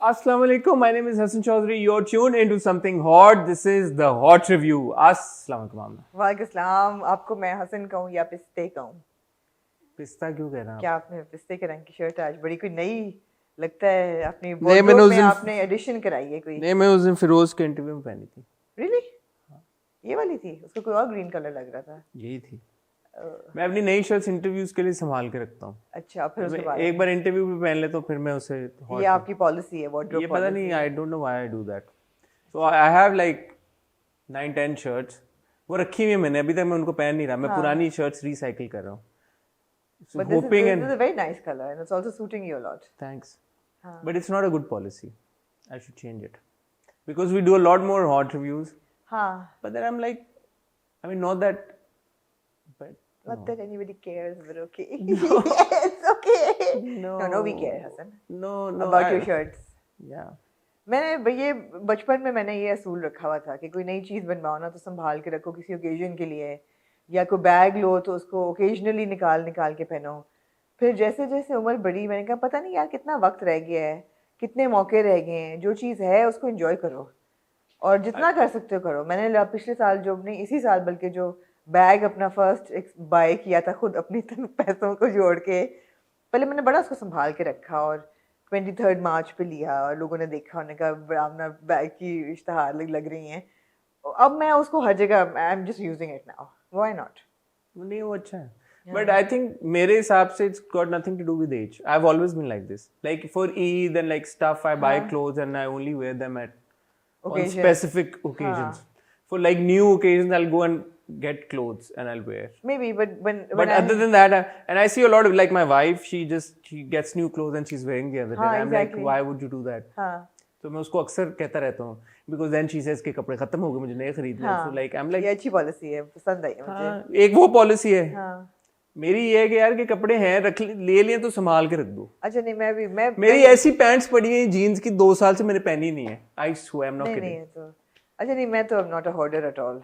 Assalamu alaikum. My name is Hassan Chaudhary. You're tuned into something hot. This is the Hot Review. Assalamu alaikum. वालेकुम सलाम। आपको मैं हसन कहूँ या पिस्ते कहूँ? पिस्ता क्यों कह रहा है? क्या आपने पिस्ते के रंग की शर्ट आज बड़ी कोई नई लगता है अपनी नहीं, मैंने वार्डरोब उस में दिन- आपने एडिशन कराई है कोई? नहीं, मैं उस दिन फिरोज के इंटरव्यू में पहनी थी। रियली? ये वाली थी? उसको कोई और ग्रीन कलर लग रहा था। यही थी। मैं अपनी नई शर्ट्स इंटरव्यूज के लिए संभाल के रखता हूँ। अच्छा, फिर उसके बाद एक बार इंटरव्यू पे पहन ले तो फिर मैं उसे ये आपकी पॉलिसी है, वार्डरोब ये पता नहीं, I don't know why I do that. So I have like 9-10 shirts, वो रखी हुई है मैंने, अभी तक मैं उनको पहन नहीं रहा। मैं पुरानी शर्ट्स रिसाइकिल कर रहा हूँ। But this is a very nice color and it's also suiting you a lot. Thanks. But it's not a good policy. I should change it. Because we do a lot more hot reviews. हाँ, But then I'm like, I mean, not that, but not that anybody cares, but okay. It's okay. No, we care, Hassan. no, About your shirts. Yeah. मैंने ये बचपन में मैंने ये असूल रखा हुआ था कि कोई नई चीज़ बनवाओ ना तो संभाल के रखो किसी ओकेजन के लिए, या कोई बैग लो तो उसको ओकेजनली निकाल के पहनो। फिर जैसे जैसे उम्र बढ़ी मैंने कहा पता नहीं यार कितना वक्त रह गया है, कितने मौके रह गए हैं, जो चीज़ है उसको एंजॉय करो और जितना कर सकते हो करो। मैंने पिछले साल जो नहीं इसी साल बल्कि जो बैग अपना फर्स्ट बाय किया था खुद अपनी पैसों को जोड़ के, पहले मैंने बड़ा उसको संभाल के रखा और 23 मार्च पे लिया और लोगों ने देखा, उन्होंने कहा ब्राह्मणा बैग की इश्तहार लग रही हैं। अब मैं उसको हर जगह I am just using it now, why not? नहीं, वो अच्छा है। But I think मेरे हिसाब से it's got nothing to do with age. I've always been like this. Like for Eid and like stuff, I buy clothes and I only wear them on Occasions. specific occasions. For like new occasions, I'll go and get clothes and I'll wear. Maybe, but when But other than that, and I see a lot of like my wife, she gets new clothes and she's wearing the other day. I'm like, exactly. why would you do that? हाँ, तो मैं उसको अक्सर कहता रहता हूँ, because then she says कि कपड़े खत्म हो गए, मुझे नए खरीदने हैं। So like I'm like, ये अच्छी पॉलिसी है, पसंद आई है मुझे। हाँ, एक वो पॉलिसी है। हाँ, मेरी ये है कि यार के कपड़े हैं ले लिए तो संभाल के रख दो। अच्छा नहीं मैं मेरी ऐसी पैंट्स पड़ी हैं जीन्स की 2 साल से मैंने पहनी नहीं है। I swear, I am not नहीं किडिंग। है तो अच्छा नहीं, मैं तो I'm not a hoarder at all.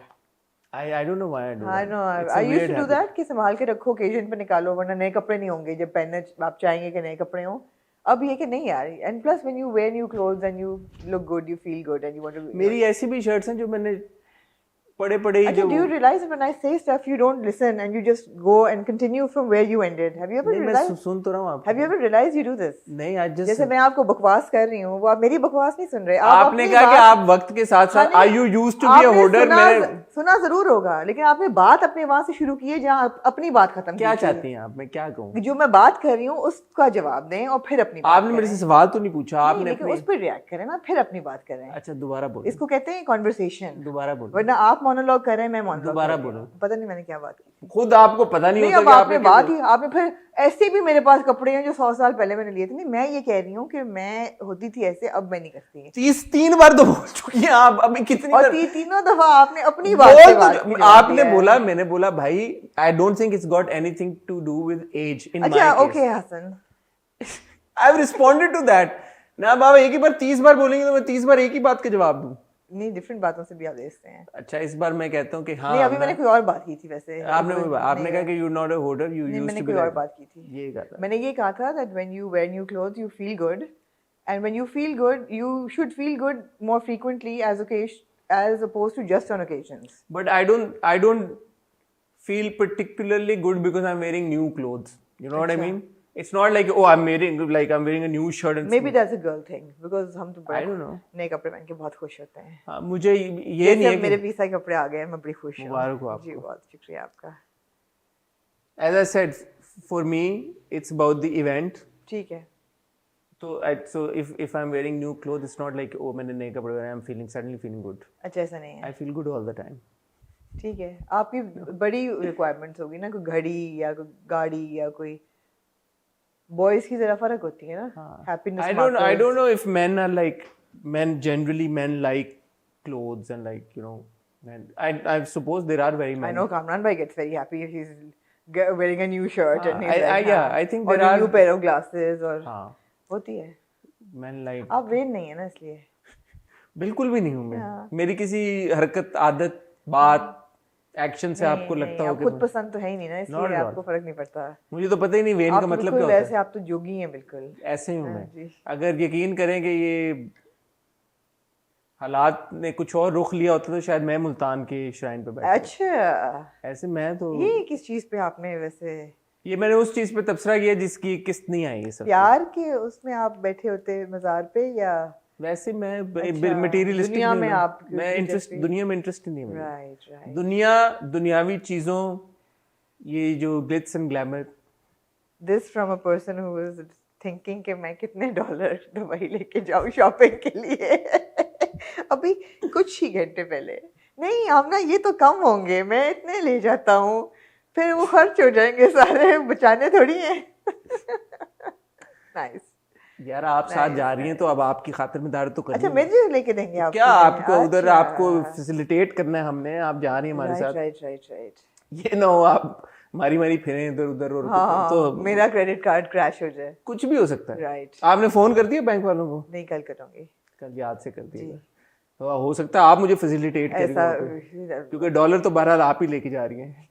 I don't know why I do हाँ, that. no, It's a I used weird to do habit. that कि संभाल के रखो, ओकेजन पे निकालो, वरना नए कपड़े नहीं होंगे जब पहनने आप चाहेंगे कि नए कपड़े हों। अब ये कि नहीं यार, and plus when you wear new clothes and you look good, you feel good and you want to. मेरी ऐसी भी शर्ट्स हैं जो मैंने पड़े ही अच्छा, जो do you realize that when I say stuff you don't listen and you just go and continue from where you ended? Have you ever नहीं, मैं realized? सुन तो रहा हूँ आप। Have you ever realized you do this? नहीं, आज just जैसे मैं आपको बकवास कर रही हूँ, वो आप मेरी बकवास नहीं सुन रहे। आपने अपनी कहा कि बात- आप वक्त के साथ साथ हाँ, are you used to be a आपने hoarder? मैंने सुना जरूर होगा, लेकिन आपने बात अपने वहां से शुरू की है जहाँ अपनी बात खत्म क्या की। चाहती हैं आप? मैं क्या कहूँ? कि जो मैं बात कर रही हूँ उसका जवाब दें और फिर अपनी बात आपने मेरे से सवाल तो नहीं पूछा, नहीं, आपने लेकिन अपनी। उस पर रिएक्ट करें ना, फिर अपनी बात करें। अच्छा, दोबारा बोलो। इसको कहते हैं कॉन्वर्सेशन। दोबारा बोलो। वरना आप मोनोलॉग कर रहे हैं, मैं मोनोलॉग दोबारा बोलो। पता नहीं मैंने क्या बात की। खुद आपको पता नहीं नहीं, होता अब कि आपने आपने बात ही आपने फिर ऐसे भी मेरे पास कपड़े हैं जो 100 साल पहले मैंने लिए थे। नहीं, मैं ये कह रही हूँ कि मैं होती थी ऐसे, अब मैं नहीं करती। 3 बार तो बोल चुकी हैं आप, अभी कितनी और बार तीनों दफा आपने अपनी बात बोल पे बात तो की आपने जवाब बोला, दिया है। मैंने बोला भाई I don't think it's got anything to do with age in my अच्छा, case. Okay Hasan, I have responded to that. ना बाबा एक ही बार 30 बार बोलेंगे तो मैं 30 बार एक ही बात का जवाब दूं। नहीं, डिफरेंट बातों से भी आप देखते हैं। अच्छा, इस बार मैं कहता हूँ कि हाँ, नहीं, अभी मैंने कोई और बात की थी वैसे। आपने कहा कि you not a hoarder, you नहीं, यूज्ड मैंने टू कोई बी और लाइक। बात की थी। ये कहा था मैंने ये कहा था that when you wear new clothes you feel good, and when you feel good you should feel good more frequently as opposed to just on occasions. But I don't feel particularly good because I'm wearing new clothes. You know what I mean? It's not like, oh, I'm wearing a new shirt and Maybe that's a girl thing because हम तो I don't know. नए कपड़े पहन के बहुत खुश होते हैं। हाँ, मुझे ये नहीं जैसे है अब मेरे कि पीसा के कपड़े आ गए हैं, मैं बड़ी खुश हूँ। मुबारक हो आपको। जी, बहुत शुक्रिया आपका। as I said, for me it's about the event. ठीक है। So if I'm wearing new clothes, it's not like, oh, मैंने नए कपड़े पहने, I'm suddenly feeling good. अच्छा, ऐसा नहीं है। I feel good all the time. ठीक है, आपकी बड़ी रिक्वायरमेंट्स होगी ना, कोई घड़ी या कोई गाड़ी या कोई। बॉयज की जरा फर्क होती है ना, happiness. I don't know if men are like men like clothes and like, you know, men. I suppose there are very I men. know Kamran bhai gets very happy if he's wearing a new shirt and he's I- like, yeah, हाँ, I think और there a are- new pair of glasses और हाँ, होती है। men like आप wait नहीं है ना इसलिए। बिल्कुल भी नहीं हूँ मैं। हाँ। मेरी किसी हरकत, आदत, बात एक्शन से आपको लगता हो आप कि खुद पसंद तो है ही नहीं ना, Not इसलिए at all. आपको फर्क नहीं पड़ता। मुझे तो पता ही नहीं वेन आप का तो मतलब क्या बिल्कुल होता ऐसे, है। आप तो जोगी हैं बिल्कुल। ऐसे ही हूँ हाँ, मैं। जी। अगर यकीन करें कि ये हालात ने कुछ और रुख लिया होता तो शायद मैं मुल्तान के श्राइन पे बैठा अच्छा, ऐसे मैं तो ये किस चीज पे आपने वैसे ये मैंने उस चीज पे तबसरा किया जिसकी किस्त नहीं आई है सब प्यार के उसमें आप बैठे होते मजार पे, या वैसे मैं अच्छा, मटेरियलिस्टिक दुनिया नहीं में हूँ आप मैं इंटरेस्ट दिलचस्पी? दुनिया में इंटरेस्ट नहीं है मुझे। Right right. दुनियावी चीजों, ये जो Glitz and glamour. This from a person who was thinking कि मैं कितने डॉलर दुबई लेके जाऊं शॉपिंग के लिए अभी कुछ ही घंटे पहले। नहीं आमना, ये तो कम होंगे, मैं इतने ले जाता हूँ, फिर वो खर्च हो जाएंगे सारे, बचाने थोड़ी हैं नाइस। यार आप साथ जा रही हैं तो अब आपकी खातिर में दार तो करनी अच्छा, है। मुझे लेके देंगे आप क्या चीजें? आपको उधर अच्छा, आपको फैसिलिटेट करना है हमने, आप जा रही हैं हमारे राइट साथ। Right right right. ये ना हो आप मारी मारी फिरें इधर उधर और हाँ, तो मेरा क्रेडिट कार्ड क्रैश हो जाए। कुछ भी हो सकता है। राइट। आपने फोन कर दिया बैंक वालों को? नहीं, कल करूंगी। कल याद से कर जी। दिएगा। तो हो सकता है आप मुझे फैसिलिटेट करिए ऐसा वहाँ पे, क्योंकि डॉलर तो बहरहाल आप ही लेके जा रही हैं।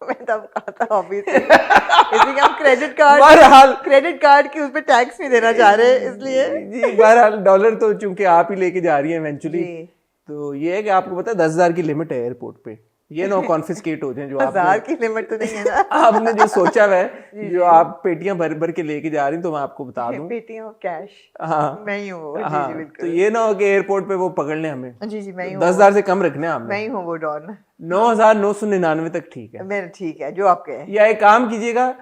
मैं तब कहा था ऑब्वियसली, इसलिए हम बहरहाल क्रेडिट कार्ड की उस पे टैक्स नहीं देना चाह रहे, इसलिए। जी बहरहाल डॉलर तो चूंकि आप ही लेके जा रही हैं इवेंचुअली, जी। तो ये है कि आपको पता है 10,000 की लिमिट है एयरपोर्ट पे, ये ना कॉन्फिस्केट हो जाए जो 1000 आपने की लिमिट तो नहीं है ना आपने जो सोचा हुआ है, जी, जो आप पेटियां भर भर के लेके जा रही हैं, तो मैं आपको बता दूं। पेटियां कैश। हाँ मैं ही हूँ वो। जी हाँ, जी तो बिल्कुल। ये ना हो कि एयरपोर्ट पे वो पकड़ लें हमें। जी जी, मैं ही हूँ 10,000 से कम रखने हैं मैं आपने। ही हूँ वो डॉन। 9,999 तक ठीक है। मेरा ठीक है, जो आपके हैं। या एक काम कीजिएगा,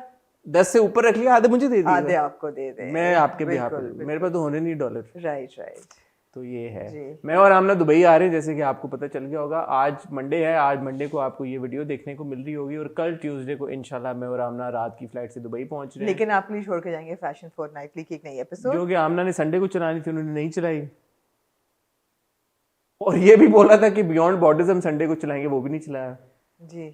10 से ऊपर रख लिया, आधे मुझे दे आधे दीजिएगा, आपको दे दे। मैं आपके बिहाफ पे, बिल्कुल मेरे पास तो होने नहीं डॉलर। Right right. तो ये है। जी। मैं और आमना दुबई आ रहे हैं, जैसे कि आपको पता चल गया होगा। आज मंडे है, आज मंडे को आपको ये वीडियो देखने को मिल रही होगी, और कल ट्यूसडे को इंशाल्लाह मैं और आमना रात की फ्लाइट से दुबई पहुंच रहे हैं। लेकिन आप प्लीज छोड़ के जाएंगे फैशन फोर्टनाइटली की एक नई एपिसोड, जो कि आमना ने संडे को चलानी थी, उन्होंने नहीं चलाई, और ये भी बोला था कि बियॉन्ड बॉर्डर्स हम संडे को चलाएंगे, वो भी नहीं चलाया। जी।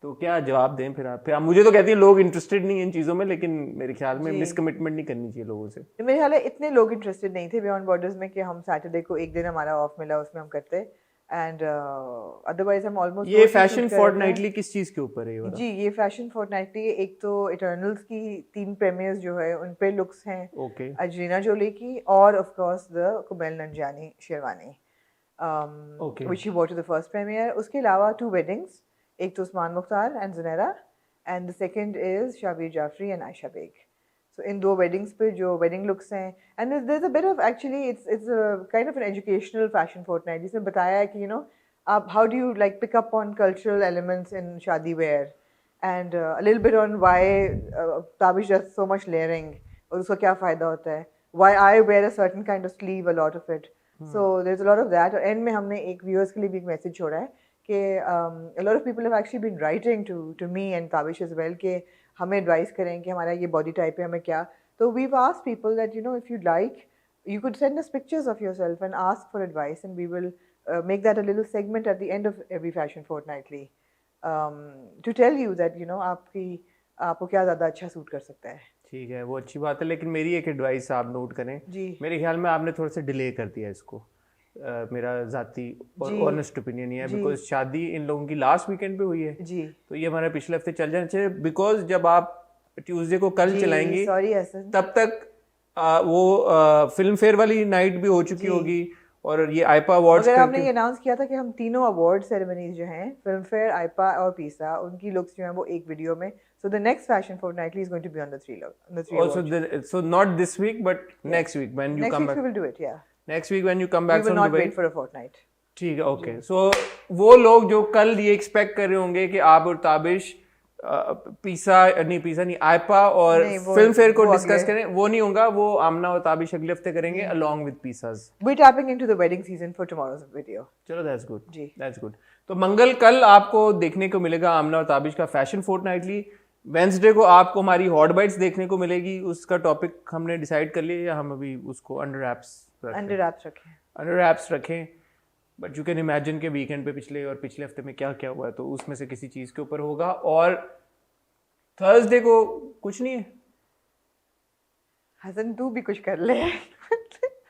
तो क्या जवाब दें फिर आप? फिर आप मुझे तो कहती है लोग इंटरेस्टेड नहीं है इन चीज़ों में, लेकिन मेरे ख्याल में जी। मिसकमिटमेंट नहीं करनी चाहिए लोगों से। मेरे ख्याल है इतने लोग इंटरेस्टेड नहीं थे बियॉन्ड बॉर्डर्स में कि हम सैटरडे को एक दिन हमारा ऑफ मिला उसमें हम करते, एंड अदरवाइज हम ऑलमोस्ट ये फैशन फोर्टनाइटली किस चीज़ के ऊपर है ये वाला? जी, ये फैशन फोर्टनाइटली, एक तो इटर्नल्स की 3 प्रीमियर्स जो है उन पे लुक्स हैं ओके। अजरीना जोली की, और of course the Kumail Nanjiani sherwani which she wore to the first premiere. उसके अलावा 2 weddings, एक तो Usman Mukhtar and Zunaira, and the second is Shabbir Jafri and Ayesha Baig. So in 2 weddings पे जो वेडिंग लुक्स हैं, and there's a bit of actually it's a kind of an educational fashion fortnight, जिसमें बताया है कि you know आप how do you like pick up on cultural elements in शादी wear, and a little bit on why Tabish does so much layering और उसका क्या फ़ायदा होता है, why I wear a certain kind of sleeve, a lot of it. So there's a lot of that. और and में हमने एक व्यूअर्स के लिए भी एक मैसेज छोड़ा है कि a lot of people have actually been writing to me and Tabish as well कि हमें एडवाइस करें कि हमारा ये बॉडी टाइप है, हमें क्या। तो we've asked people that you know if you'd like you could send us pictures of yourself and ask for advice, and we will make that a little segment at the end of every fashion fortnightly to tell you that you know आपको क्या ज़्यादा अच्छा suit कर सकता है। ठीक है, वो अच्छी बात है, लेकिन मेरी एक एडवाइस आप नोट करें। जी। मेरे ख्याल में आपने थोड़ा सा डिले कर दिया इसको। मेरा ज़ाती और जी। ऑनेस्ट ओपिनियन ये है, जी। बिकॉज शादी इन लोगों की लास्ट वीकेंड पे हुई है, जी। तो ये हमारे पिछले हफ्ते चल जाना चाहिए, बिकॉज जब आप ट्यूसडे को कल चलाएंगी सॉरी हसन, तब तक वो फिल्म फेयर वाली नाइट भी हो चुकी होगी, और ये आईपा अवार्ड्स अगर आपने ये अनाउंस किया था कि हम तीनों अवार्ड सेरेमनीज जो हैं फिल्म फेयर, आईपा और पीसा, उनकी लुक्स जो हैं वो एक वीडियो में, so the next fashion fortnightly is going to be on the 3 also so not this week but next week when you next come week back. we will do it, yeah. Next week when you come back we will from not Dubai. wait for a fortnight. ठीक है, okay. सो वो लोग जो कल ये expect कर रहे होंगे कि आप और ताबिश पीसा नहीं आईपा और फिल्म फेयर को डिस्कस करें, वो नहीं होगा, वो आमना और ताबिश अगले हफ्ते करेंगे along with पीसाज। We're tapping into the wedding season for tomorrow's video. चलो दैट्स गुड, जी। That's good. तो मंगल कल आपको देखने को मिलेगा आमना और ताबिश का फैशन फोर्टनाइटली। वेंसडे को आपको हमारी हॉट बाइट्स देखने को मिलेगी। उसका टॉपिक हमने डिसाइड कर लिया, या हम अभी उसको अंडर रैप्स रखें, बट यू कैन इमेजिन के वीकेंड पे पिछले हफ्ते में क्या क्या हुआ है, तो उसमें से किसी चीज़ के ऊपर होगा। और थर्सडे को कुछ नहीं है। हसन तू भी कुछ कर ले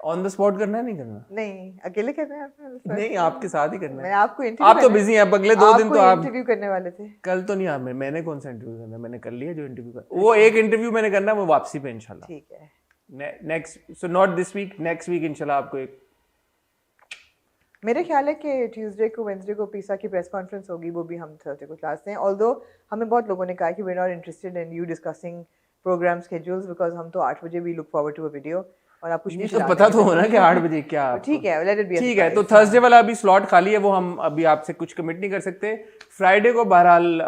ऑन द स्पॉट करना है नहीं करना? नहीं, अकेले करना है आपने? नहीं, आपके साथ ही करना मैं है। आपको आप तो बिजी हैं, अब अगले 2 दिन तो आप इंटरव्यू करने वाले थे। कल तो नहीं, आप मैंने कौन सा इंटरव्यू करना है, मैंने कर लिया जो इंटरव्यू कर, वो एक इंटरव्यू मैंने करना है, वो वापसी पे इंशाल्लाह। ठीक है, next, so not this week, next week इंशाल्लाह आपको एक, मेरे ख्याल है कि ट्यूसडे को वेंसडे को पीसा की प्रेस कॉन्फ्रेंस होगी, वो भी हम थर्सडे को क्लास हैं। ऑल्दो हमें बहुत लोगों ने कहा कि we are not interested in you discussing programme schedules because हम तो 8 बजे भी look forward to a video और आप कुछ भी तो पता तो होना कि 8 बजे क्या। ठीक है, लेट इट बी। ठीक है, तो थर्सडे वाला अभी स्लॉट खाली है, वो हम अभी आपसे कुछ कमिट नहीं कर सकते। फ्राइडे को बहरहाल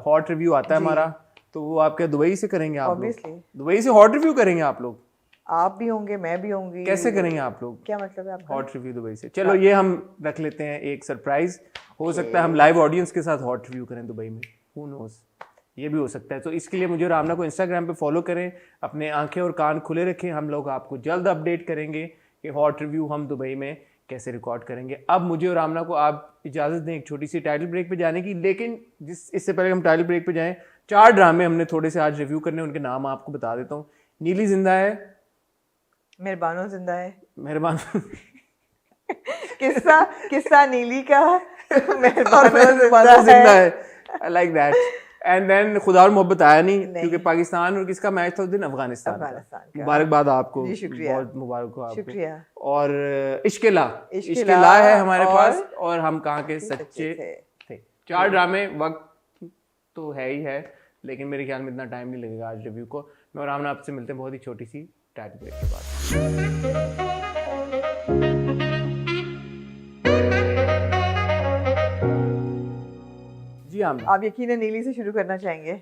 हॉट रिव्यू आता है हमारा, तो वो आप क्या दुबई से करेंगे? आप ऑब्वियसली दुबई से हॉट रिव्यू करेंगे आप लोग? आप भी होंगे, मैं भी होंगी। कैसे करेंगे आप लोग? क्या मतलब है आपका? हॉट रिव्यू दुबई से? चलो ये हम रख लेते हैं एक सरप्राइज, हो सकता है हम लाइव ऑडियंस के साथ हॉट रिव्यू करें दुबई में, हु नोस, ये भी हो सकता है। तो इसके लिए मुझे और आमना को इंस्टाग्राम पे फॉलो करें, अपने आंखें और कान खुले रखें, हम लोग आपको जल्द अपडेट करेंगे कि हॉट रिव्यू हम दुबई में कैसे रिकॉर्ड करेंगे। अब मुझे और आमना को आप इजाज़त दें एक छोटी सी टाइटल ब्रेक पे जाने की, लेकिन इससे पहले हम टाइटल ब्रेक पे जाएं, 4 ड्रामे हमने थोड़े से आज रिव्यू करने, उनके नाम आपको बता देता हूँ। नीली जिंदा है, मेहरबानो जिंदा है, मेहरबान किस्सा नीली का, मेहरबानो जिंदा है, I like that. And then खुदा और मोहब्बत आया नहीं, क्योंकि पाकिस्तान और किसका मैच था उस दिन? अफगानिस्तान का। मुबारकबाद आपको, बहुत मुबारक हो आपको। शुक्रिया। और इश्किला है हमारे पास, और हम कहाँ के सच्चे थे। 4 ड्रामे, वक्त तो है ही है, लेकिन मेरे ख्याल में इतना टाइम नहीं लगेगा आज रिव्यू को। मैं और आमना आपसे मिलते हैं बहुत ही छोटी सी टाइटल ब्रेक के बाद। जी आमना, आप यकीनन नीली से शुरू करना चाहेंगे?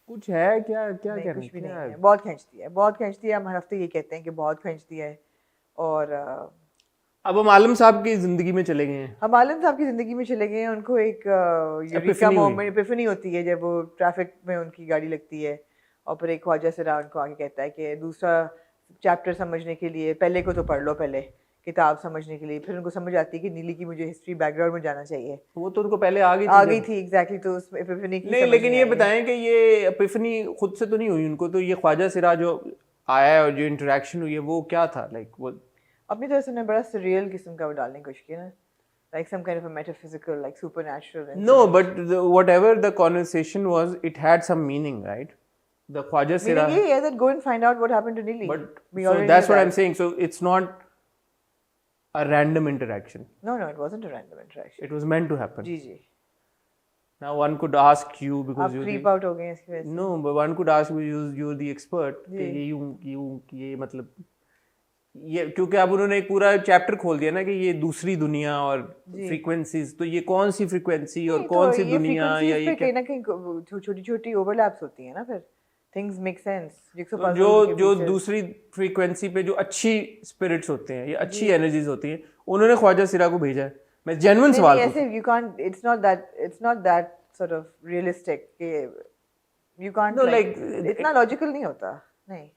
कुछ है क्या? क्या नहीं, कहना कुछ भी क्या नहीं है। बहुत खींचती है, हम हर हफ्ते ये कहते हैं कि बहुत खींचती है। और अब हम आलम साहब की जिंदगी में चले गए हैं। हम आलम साहब की जिंदगी में चले गए हैं। उनको एक यूरिका मोमेंट, एपिफनी होती है जब वो ट्रैफिक में उनकी गाड़ी लगती है, और फिर एक ख्वाजा सिरा उनको आगे कहता है कि दूसरा चैप्टर समझने के लिए पहले को तो पढ़ लो, पहले किताब समझने के लिए। फिर उनको समझ आती है कि नीली की मुझे हिस्ट्री बैकग्राउंड में जाना चाहिए। वो तो उनको पहले आ गई थी एग्जैक्टली। तो उस एपिफनी की नहीं, लेकिन ये बताएं कि ये एपिफनी खुद से तो नहीं हुई उनको, तो ये ख्वाजा सिरा जो आया है और जो इंटरेक्शन हुई है वो क्या था? लाइक वो अपनी तरह से बड़ा सरियल किस्म का डालने की कोशिश की ना, like some kind of a metaphysical, like supernatural incident. No, but whatever the conversation was, it had some meaning, right? The Khwaja Sira. Meaning, yeah, that go and find out what happened to Nili. But so that's what I'm saying. So it's not a random interaction. No, it wasn't a random interaction. It was meant to happen. Ji. Now one could ask you, because आप creep out हो गए इसकी वजह से. No, but one could ask you, you're the expert. कि ये मतलब ये, क्योंकि अब उन्होंने एक पूरा चैप्टर खोल दिया ना कि ये दूसरी दुनिया और फ्रीक्वेंसीज, तो ये कौन सी फ्रीक्वेंसी और कौन सी दुनिया, या ये कहीं ना कहीं छोटी-छोटी ओवरलैप्स होती है ना, फिर थिंग्स मेक सेंस। जो दूसरी फ्रीक्वेंसी पे जो अच्छी स्पिरिट्स होते हैं या अच्छी एनर्जीज होती हैं, उन्होंने ख्वाजा सिरा को भेजा है। मैं जेन्युइन सवाल ऐसे you can't, it's not that sort of realistic कि यू कांट, नो लाइक इतना लॉजिकल नहीं होता। नहीं,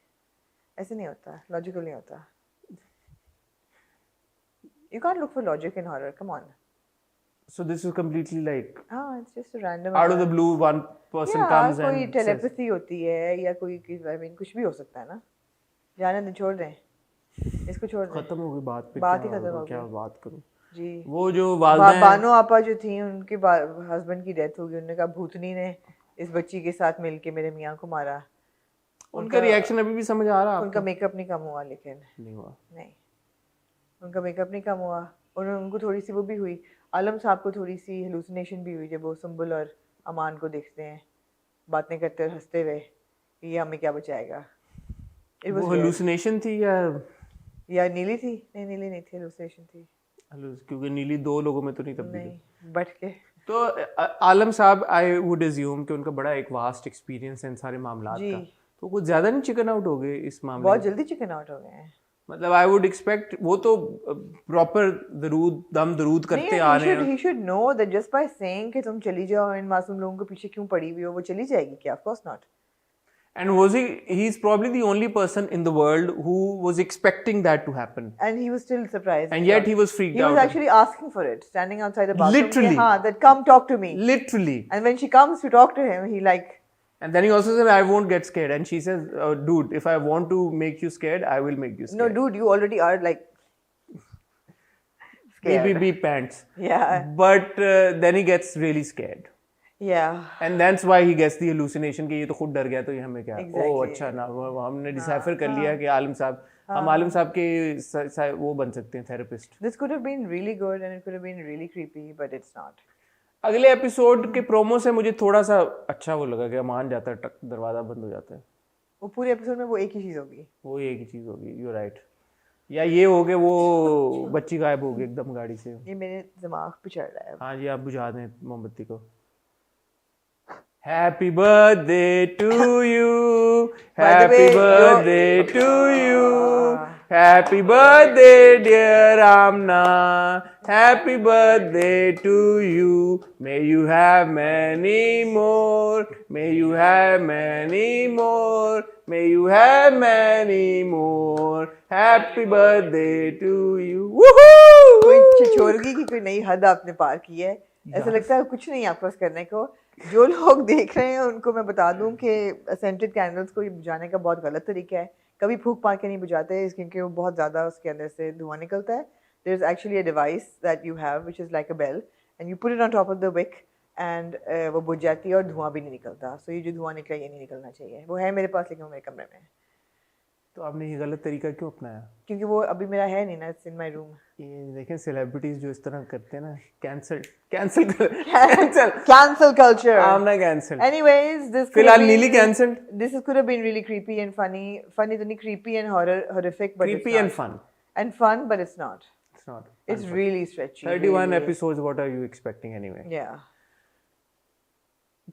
ऐसे नहीं होता, लॉजिकल नहीं होता। You can't look for logic in horror. Come on. So this is completely like it's just a random. Out of the blue, one person comes and कोई telepathy होती है या कोई I mean कुछ भी हो सकता है ना। जाने दे, छोड़ दें इसको, छोड़ दें। खत्म हो गई बात पे। बात ही खत्म हो गई। क्या बात करूं जी। वो जो वालदा बानो आपा जो थी, उनके हस्बैंड की डेथ हो गई। उन्होंने कहा भूतनी ने इस बच्ची के साथ मिलके मेरे मियाँ को मारा। उनका रिएक्शन अभी भी समझ आ रहा है? उनका मेकअप नहीं कम हुआ, लेकिन नहीं हुआ। नहीं, उनका मेकअप नहीं कम हुआ। उनको थोड़ी सी वो भी हुई, आलम साहब को थोड़ी सी हेलुसिनेशन भी हुई जब वो सुंबुल और अमान को देखते हैं बातें करते और हंसते हुए, ये हमें क्या बचाएगा। वो हेलुसिनेशन थी या नीली थी? नहीं, नीली नहीं थी, हेलुसिनेशन थी। क्योंकि नीली 2 लोगों में तो नहीं तब्दील नहीं, बैठ के। तो आलम साहब, आई वुड अज्यूम कि उनका बड़ा एक वास्ट एक्सपीरियंस है इन सारे मामलात का, तो कुछ ज्यादा नहीं चिकन आउट हो गए इस मामले में? बहुत जल्दी चिकन आउट हो गए हैं। मतलब आई वुड एक्सपेक्ट, वो तो प्रॉपर दरूद करते आ रहे हैं। He should know that just by saying कि तुम चली जाओ, इन मासूम लोगों के पीछे क्यों पड़ी हुई हो, वो चली जाएगी क्या? Of course not. And he's probably the only person in the world who was expecting that to happen. And he was still surprised. And yet he was freaked out. He was actually asking for it, standing outside the bathroom. Literally. That come talk to me. Literally. And when she comes to talk to him, he like And then he also said, I won't get scared. And she says, dude, if I want to make you scared, I will make you scared. No, dude, you already are like scared. Maybe pants. Yeah. But then he gets really scared. Yeah. And that's why he gets the hallucination कि ये तो खुद डर गया तो ये हमें क्या Exactly. ओह अच्छा ना हमने डिसाइफर कर लिया कि आलिम साहब हम आलिम साहब के वो बन सकते हैं therapist. This could have been really good and it could have been really creepy, but it's not. अगले एपिसोड के प्रोमो से मुझे थोड़ा सा अच्छा वो लगा कि अमान जाता है टक दरवाजा बंद हो जाता है. वो पूरे एपिसोड में वो एक ही चीज होगी. वो एक ही चीज होगी. You right. या ये हो गए वो बच्ची गायब हो गई एकदम गाड़ी से. ये मेरे दिमाग पे चढ़ रहा है. हाँ जी आप बुझा दें मोमबत्ती को. Happy birthday to you. Happy birthday to you. Happy birthday dear Amna. Happy birthday to you. May you have many more. May you have many more. May you have many more. Happy birthday to you. Woohoo! कोई छिछोरगी की कोई नई हद आपने पार की है. ऐसा लगता है कुछ नहीं आपके पास करने को. जो लोग देख रहे हैं उनको मैं बता दूं कि सेंटेड कैंडल्स को बुझाने का बहुत गलत तरीका है. कभी फूंक मार के नहीं बुझाते क्योंकि वो बहुत ज़्यादा उसके अंदर से धुआं निकलता है. There is actually a device that you have which is like a bell and you put it on top of the wick and वो बुझ जाती है और धुआं भी नहीं निकलता. सो ये जो धुआं निकला ये नहीं निकलना चाहिए. वो है मेरे पास लेकिन वो मेरे कमरे में है. तो आपने ये गलत तरीका क्यों अपनाया? क्योंकि वो अभी मेरा है नहीं ना. It's in my room. ये देखें सेलिब्रिटीज जो इस तरह करते हैं ना. Cancel culture. I'm not cancelled. Anyways, this फिलहाल नीली cancelled. This could have been really creepy and funny. Funny तो नहीं, creepy and horrific, but Creepy it's not. and fun. And fun, but it's not. It's not. It's really stretchy. 31 really. episodes. What are you expecting anyway? Yeah.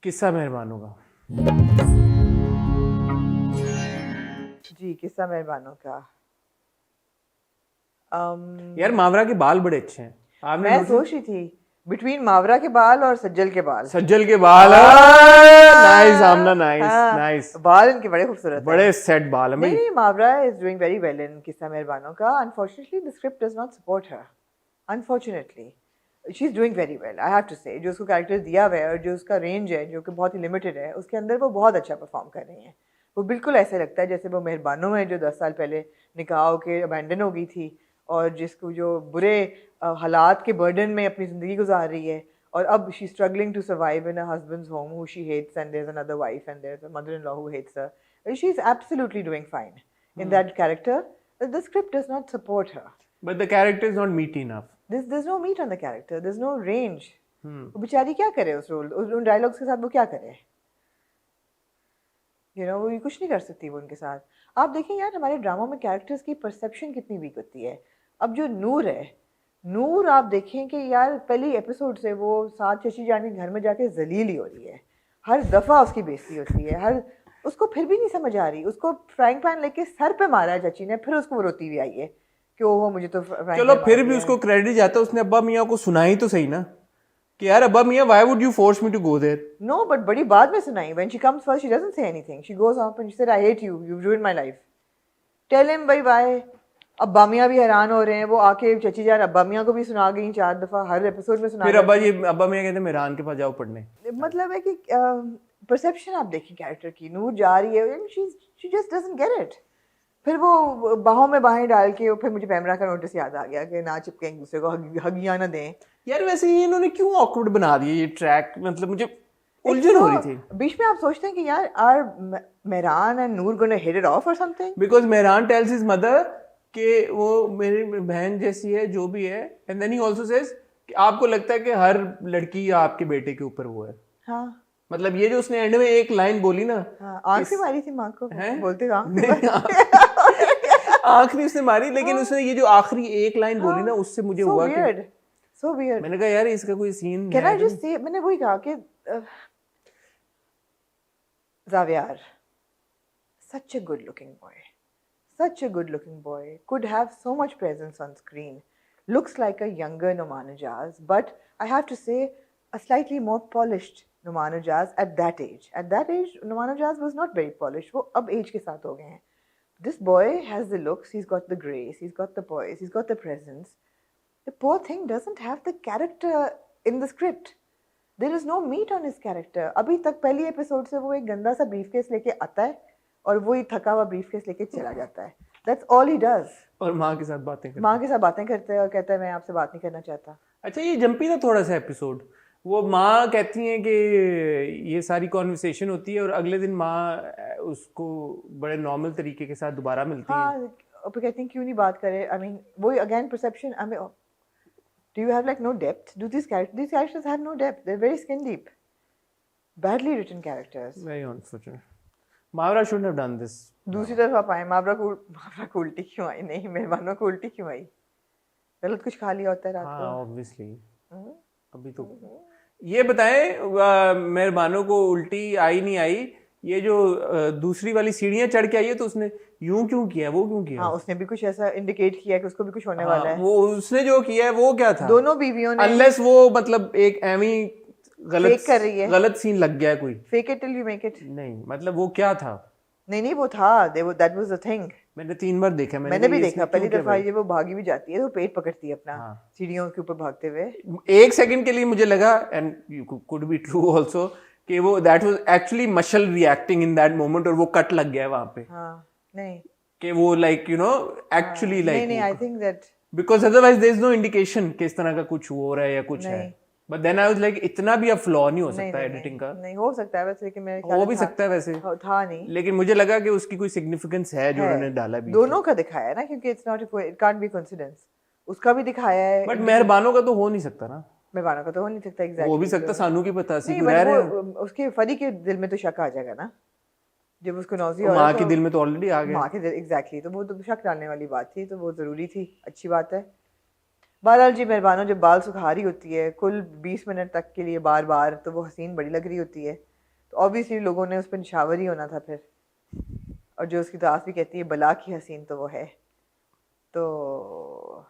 किस्सा मेहरबान होगा. जी किस्सा मेहरबानों का. यार मावरा के बाल बड़े अच्छे हैं. आपने मैं सोच रही थी बिटवीन मावरा के बाल और सज्जल के बाल. सज्जल के बाल. नाइस आमना. नाइस. बाल इनके बड़े खूबसूरत हैं. बड़े सेट बाल हैं. नहीं Mawra is doing very well in किस्सा मेहरबानों का. Unfortunately the script does not support her. Unfortunately she is doing very well. I have to say जो उसको कैरेक्टर दिया हुआ है और जो उसका रेंज है जो कि बहुत ही लिमिटेड है उसके अंदर वो बहुत अच्छा परफॉर्म कर रही हैं. वो बिल्कुल ऐसे लगता है जैसे वो मेहरबानों में जो 10 साल पहले निकाह के अबैंडन हो गई थी और जिसको जो बुरे हालात के बर्डन में अपनी ज़िंदगी गुजार रही है और अब she struggling to survive in a husband's home who she hates and there is another wife and there is a mother in law who hates her. She is absolutely doing fine in that character. The script does not support her. But the character is not meaty enough. there's no meat on the character. There's no range. वो बेचारी क्या करे उस role उन dialogues के साथ. वो क्या करे वो कुछ नहीं कर सकती वो उनके साथ. आप देखें यार हमारे ड्रामा में कैरेक्टर्स की परसेप्शन कितनी वीक होती है. अब जो नूर है नूर आप देखें कि यार पहली एपिसोड से वो साथ चची जानी घर में जाके जलील ही हो रही है. हर दफ़ा उसकी बेइज्जती होती है. हर उसको फिर भी नहीं समझ आ रही. उसको फ्राइंग पैन लेके सर पे मारा है चची ने. फिर उसको वो रोती हुई आई है कि वो मुझे तो चलो फिर भी उसको क्रेडिट जाता है. उसने अब्बा मियाँ को सुनाई तो सही ना कि यार अब्बा मियाँ why would you force me to go there. No but बड़ी बाद में सुनाई. When she comes first she doesn't say anything. She goes off and she said I hate you you ruined my life. Tell him bye bye. अब्बा मियाँ भी हैरान हो रहे हैं. वो आके चची जान अब्बा मियाँ को भी सुना गई 4 दफ़ा. हर एपिसोड में सुना. फिर अब्बा मियाँ कहते हैं मेहरान के पास जाओ पढ़ने. मतलब है कि परसेप्शन आप देखिए कैरेक्टर की. नूर जा रही है she just doesn't get it. फिर वो बाहों में बाहें डाल के फिर मुझे पैमरा का नोटिस याद आ गया कि ना चिपके एक दूसरे को हगियां ना दें. यार वैसे ये इन्होंने क्यों ऑकवर्ड बना दिया ये ट्रैक. मतलब मुझे उलझन हो रही थी. बीच में आप सोचते हैं कि यार are Mehran and Noor gonna hit it off और something. Because Mehran tells his mother कि वो मेरी बहन जैसी है जो भी है. And then he also says कि आपको लगता है कि हर लड़की आपके बेटे के ऊपर वो है. हाँ मतलब ये जो उसने एंड में एक लाइन बोली ना. आंख से मारी थी माँ को बोलते आंख नहीं उसने मारी लेकिन उसने ये जो आखिरी एक लाइन बोली ना उससे मुझे हुआ कि so weird. मैंने कहा यार इसका कोई scene Can I just say मैंने वही कहा कि Xavier such a good looking boy could have so much presence on screen. Looks like a younger Noman Ijaz, but I have to say a slightly more polished Noman Ijaz at that age. At that age, Noman Ijaz was not very polished. वो अब age के साथ हो गए हैं. This boy has the looks, he's got the grace, he's got the poise, he's got the presence. The poor thing doesn't have the character in the script. There is no meat on his character. अभी तक पहली episode से वो एक गंदा सा briefcase लेके आता है और वो ही थका हुआ ब्रीफकेस लेके चला जाता है। That's all he does. और माँ के साथ बातें करता माँ के साथ बातें करते हैं और कहता है मैं आपसे बात नहीं करना चाहता। अच्छा, ये जंपी था थोड़ा सा एपिसोड। वो माँ कहती हैं कि ये सारी कॉन्वर्सेशन होती है और अगले दिन माँ उसको बड़े नॉर्मल तरीके के साथ दोबारा मिलती है। हाँ, और फिर कहती हैं क्यों नहीं बात करे। आई मीन वो again perception. I mean do you have like no depth? Do these characters have no depth? They're very skin deep. Badly written characters. Very unfortunate. Mavra shouldn't have done this. दूसरी तरफ आप आए, मावरा को उल्टी क्यों आई? नहीं, मेहमानों को उल्टी क्यों आई? गलत कुछ खा लिया होता है रात को। हाँ, obviously. अभी तो ये बताएं, मेहमानों को उल्टी आई नहीं आई? ये जो दूसरी वाली सीढ़ियां चढ़ के आई है तो उसने यूं क्यों किया, वो क्यों किया? हाँ, उसने भी कुछ ऐसा इंडिकेट किया कि उसको भी कुछ होने वाला है। वो उसने जो किया है वो क्या था? दोनों बीवियों ने अनलेस वो मतलब एक एमी गलत फेक कर रही है, गलत सीन लग गया है कोई। Fake it till you make it. नहीं, मतलब वो क्या था? नहीं, वो था, दैट वाज द थिंग। मैंने 3 बार देखा। मैंने भी देखा। पहली दफा ये वो भागी भी जाती है तो पेट पकड़ती है अपना सीढ़ियों के ऊपर भागते हुए। 1 सेकंड के लिए मुझे लगा, and you could be true also, कि वो that was actually Mashal reacting in that moment और वो कट लग गया वहां पे। हाँ, नहीं कि वो like you know actually like नहीं, I think that because otherwise there is no indication कि इस तरह का कुछ हो रहा है या कुछ है। But then I was like इतना भी अब फ्लॉ नहीं हो सकता एडिटिंग का। नहीं हो सकता है वैसे, लेकिन मेरे ख्याल हो भी सकता है वैसे, था नहीं। लेकिन मुझे लगा कि उसकी कोई सिग्निफिकेंस है जो उन्होंने डाला भी। दोनों का दिखाया है ना, क्योंकि it's not it can't be coincidence. उसका भी दिखाया है, बट मेहरबानों का तो हो नहीं सकता ना। मेहरबानों का तो हो नहीं सकता। एग्जैक्टली हो भी सकता, सानू की पता सी रह रहे उसके फरी के दिल में तो शक आ जाएगा ना जब उसको नौजी हो। माँ के दिल में तो ऑलरेडी आ गया। माँ के दिल, एग्जैक्टली। तो वो तो शक डालने वाली बात थी, तो वो जरूरी थी, अच्छी बात है। बहरहाल जी, मेहरबानों जब बाल सुखा रही होती है कुल 20 मिनट तक के लिए बार बार, तो वो हसीन बड़ी लग रही होती है। तो ऑब्वियसली लोगों ने उस पर निशावर ही होना था फिर। और जो उसकी दास भी कहती है बला की हसीन तो वो है। तो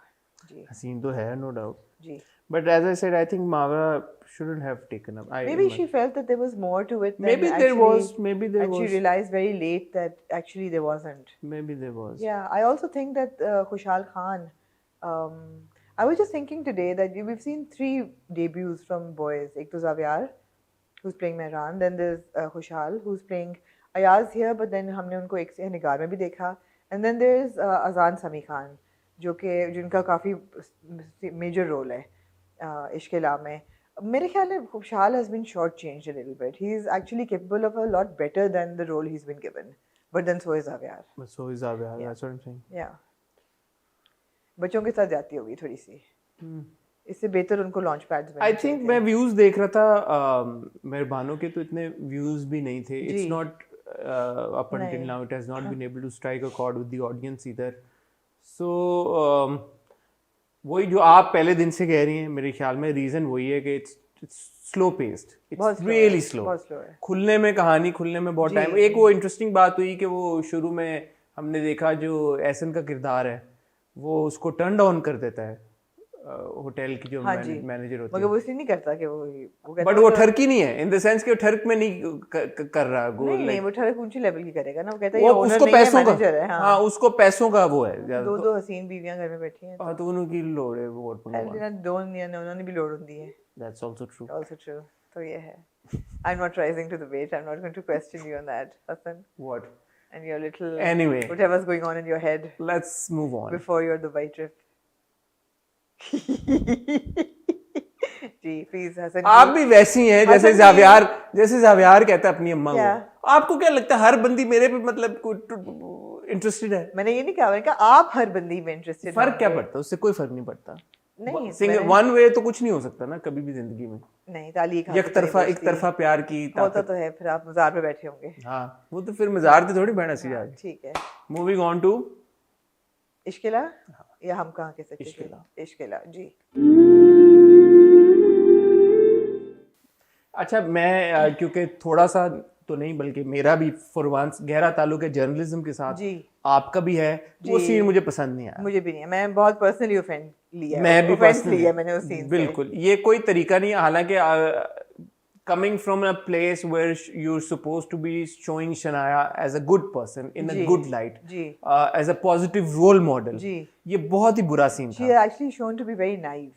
जी हसीन तो है, नो डाउट जी। But as I said, I think Mavra shouldn't have taken up. Maybe she felt that there was more to it. Maybe there was. And she realized very late that actually there wasn't. Maybe there was. Yeah, I also think that Khushal Khan. I was just thinking today that we've seen 3 debuts from boys. Ek to Zaviar, who's playing Mehran. Then there's Khushal, who's playing Ayaz here. But then हमने उनको एक से निगार में भी देखा. And then there's Azan Sami Khan, जिनका काफी major role है इश्किला में। मेरे ख्याल में खुशहाल has been shortchanged a little bit. He is actually capable of a lot better than the role he's been given. But then so is Avyar. But so is Avyar. Yeah. That's what I'm saying. Yeah. बच्चों के साथ जाती होगी थोड़ी सी। इससे बेहतर उनको launch pads में। I think मैं व्यूज देख रहा था, मेहरबानों के तो इतने व्यूज भी नहीं थे। It's not up until now it has not been able to strike a chord with the audience either. So वही जो आप पहले दिन से कह रही हैं, मेरे ख्याल में रीजन वही है कि it's slow paced, it's really slow. खुलने में कहानी खुलने में बहुत टाइम। एक वो इंटरेस्टिंग बात हुई कि वो शुरू में हमने देखा जो एहसन का किरदार है वो उसको टर्न डाउन कर देता है होटल की जो मैनेजर होती है, मगर वो इसलिए नहीं करता कि वो कहता बट वो ठरकी नहीं है इन द सेंस कि वो ठरक में नहीं कर रहा गोल। नहीं, वो ठरक ऊंची लेवल की करेगा ना। वो कहता है ये उसको पैसों का, हाँ उसको पैसों का वो है। 2 हसीन बीवियां घर में बैठी हैं, हाँ तो उनकी लोड़ है वो वोट पाने। उन्होंने भी लोड़ होती है। That's also true. Also true. तो ये है। I'm not rising to the bait. I'm not going to question you on that, Hassan. What? And your little anyway, whatever's going on in your head. Let's move on. Before your Dubai trip. जी please Hasan, आप भी वैसी हैं जैसे जावियार कहता है अपनी अम्मा को। आपको क्या लगता है हर बंदी मेरे पे मतलब इंटरेस्टेड है? मैंने ये नहीं कहा, मैंने कहा आप हर बंदी में इंटरेस्टेड। फर्क क्या पड़ता है? उससे कोई फर्क नहीं पड़ता। नहीं, वन वे तो कुछ नहीं हो सकता ना कभी भी जिंदगी में। नहीं, तालीक एक तरफा प्यार की होता तो है। फिर आप मज़ार पे बैठे होंगे। हाँ, वो तो फिर मज़ार पे थोड़ी बैठना चाहिए। ठीक है, मूविंग ऑन टू इश्किला, या हम कहाँ के सकते? इश्किला जी। अच्छा, मैं क्योंकि थोड़ा सा तो नहीं बल्कि मेरा भी फॉर वंस गहरा ताल्लुक है जर्नलिज्म के साथ, जी आपका भी है, वो सीन मुझे पसंद नहीं आया। मुझे भी नहीं है, मैं बहुत पर्सनली ऑफेंड लिया, मैं भी पर्सनली लिया मैंने उस सीन। बिल्कुल, ये कोई तरीका नहीं है। हालांकि coming from a place where you're supposed to be showing Shania as a good person in a good light, as a positive role model, ये बहुत ही बुरा सीन था। She is actually shown to be very naive.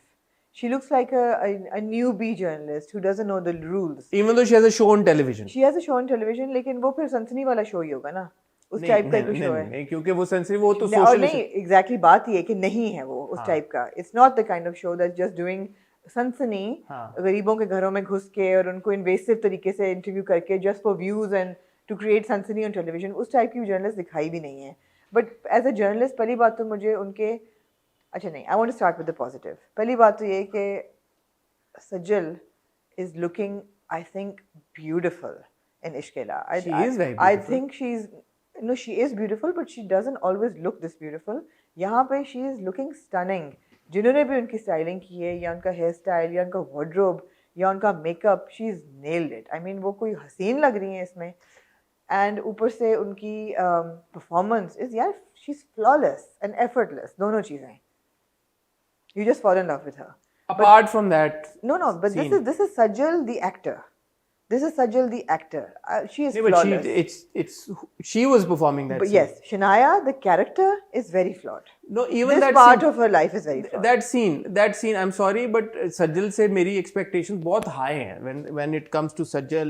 She looks like a newbie journalist who doesn't know the rules. Even though she has a show on television. She has a show on television, लेकिन वो फिर सनसनी वाला show ही होगा ना, उस type का कोई शो है। नहीं, क्योंकि वो सनसनी वो तो और सोशल नहीं, एग्जैक्टली बात ये है कि नहीं है वो उस टाइप का। It's not the kind of show that just doing सनसनी, गरीबों के घरों में घुस के और उनको इन्वेसिव तरीके से इंटरव्यू करके just for views and to create सनसनी ऑन टेलीविजन। उस टाइप की जर्नलिस्ट दिखाई भी नहीं है। बट एज अ जर्नलिस्ट पहली बात तो मुझे उनके, अच्छा नहीं, I want to start with the positive. पहली बात तो ये कि Sajal is looking, I think, beautiful in Ishqila. She is very beautiful. I think she is beautiful, but she doesn't always look this beautiful. यहाँ पे she is looking stunning. जिन्होंने भी उनकी स्टाइलिंग की है, या उनका हेयर स्टाइल, या उनका वार्डरोब, या उनका makeup, she's nailed it. I mean, वो कोई हसीन लग रही है इसमें। And ऊपर से उनकी performance is, यार, she's flawless and effortless. दोनों चीजें। You just fall in love with her. Apart from that, no, but scene. this is Sajal the actor. This is Sajal the actor. She is flawless. But she was performing that. But scene. yes, Shanaya, the character is very flawed. No, even this that part scene, of her life is very flawed. That scene. I'm sorry, but Sajal से मेरी expectations बहुत high हैं. When it comes to Sajal,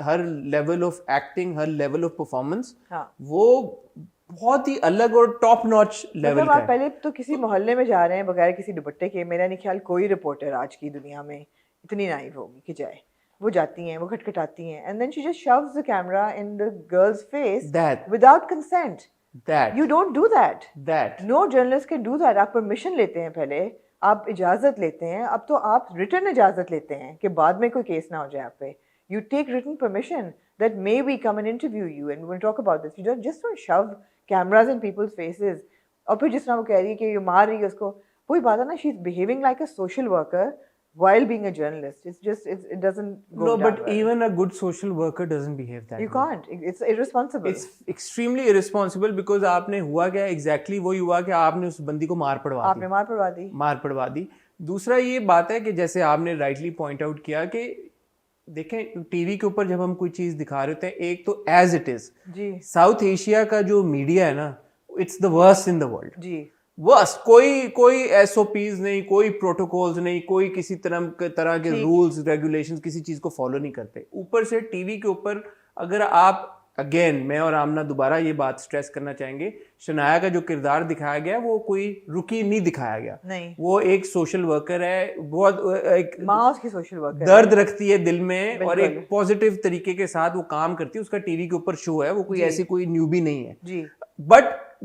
her level of acting, her level of performance, वो बहुत ही अलग और top notch level का है। आप पहले तो किसी मोहल्ले में जा रहे हैं बगैर किसी दुपट्टे के, मेरा नहीं ख्याल कोई रिपोर्टर आज की दुनिया में इतनी नाइव होगी कि जाए। वो जाती हैं, वो खटखटाती हैं, and then she just shoves the camera in the girls face without consent. You don't do that. No journalist can do that. आप परमिशन लेते हैं पहले, आप इजाजत लेते हैं। अब तो आप रिटन इजाजत लेते हैं कि बाद में कोई केस ना हो जाए आप पे। You take written permission that may we come and interview you and we'll talk about this. You don't shove cameras in people's faces. और फिर जिस तरह वो कह रही है कि ये मार रही है उसको, वही बात है ना, she's behaving like a social worker while being a journalist. It doesn't go No, down but well. even a good social worker doesn't behave that way. You can't. It's irresponsible. It's extremely irresponsible because आपने हुआ क्या, exactly वही हुआ कि आपने उस बंदी को मार पड़वा दी। दूसरा ये बात है कि जैसे आपने rightly point out किया कि देखें, टीवी के ऊपर जब हम कोई चीज दिखा रहे होते हैं, एक तो as it is South Asia का जो मीडिया है ना, it's the worst in the world जी। वर्स्ट, कोई एसओपीज नहीं, कोई प्रोटोकॉल्स नहीं, कोई किसी तरह के रूल्स रेगुलेशंस किसी चीज को फॉलो नहीं करते। ऊपर से टीवी के ऊपर अगर आप, अगेन मैं और आमना दोबारा ये बात स्ट्रेस करना चाहेंगे, शनाया का जो किरदार दिखाया गया वो कोई रुकी नहीं दिखाया गया। नहीं, वो एक सोशल वर्कर है, बहुत एक माँ उसकी सोशल वर्कर दर्द रखती है दिल में और एक पॉजिटिव तरीके के साथ वो काम करती है। उसका टीवी के ऊपर शो है, वो कोई ऐसी कोई न्यूबी नहीं है जी। बट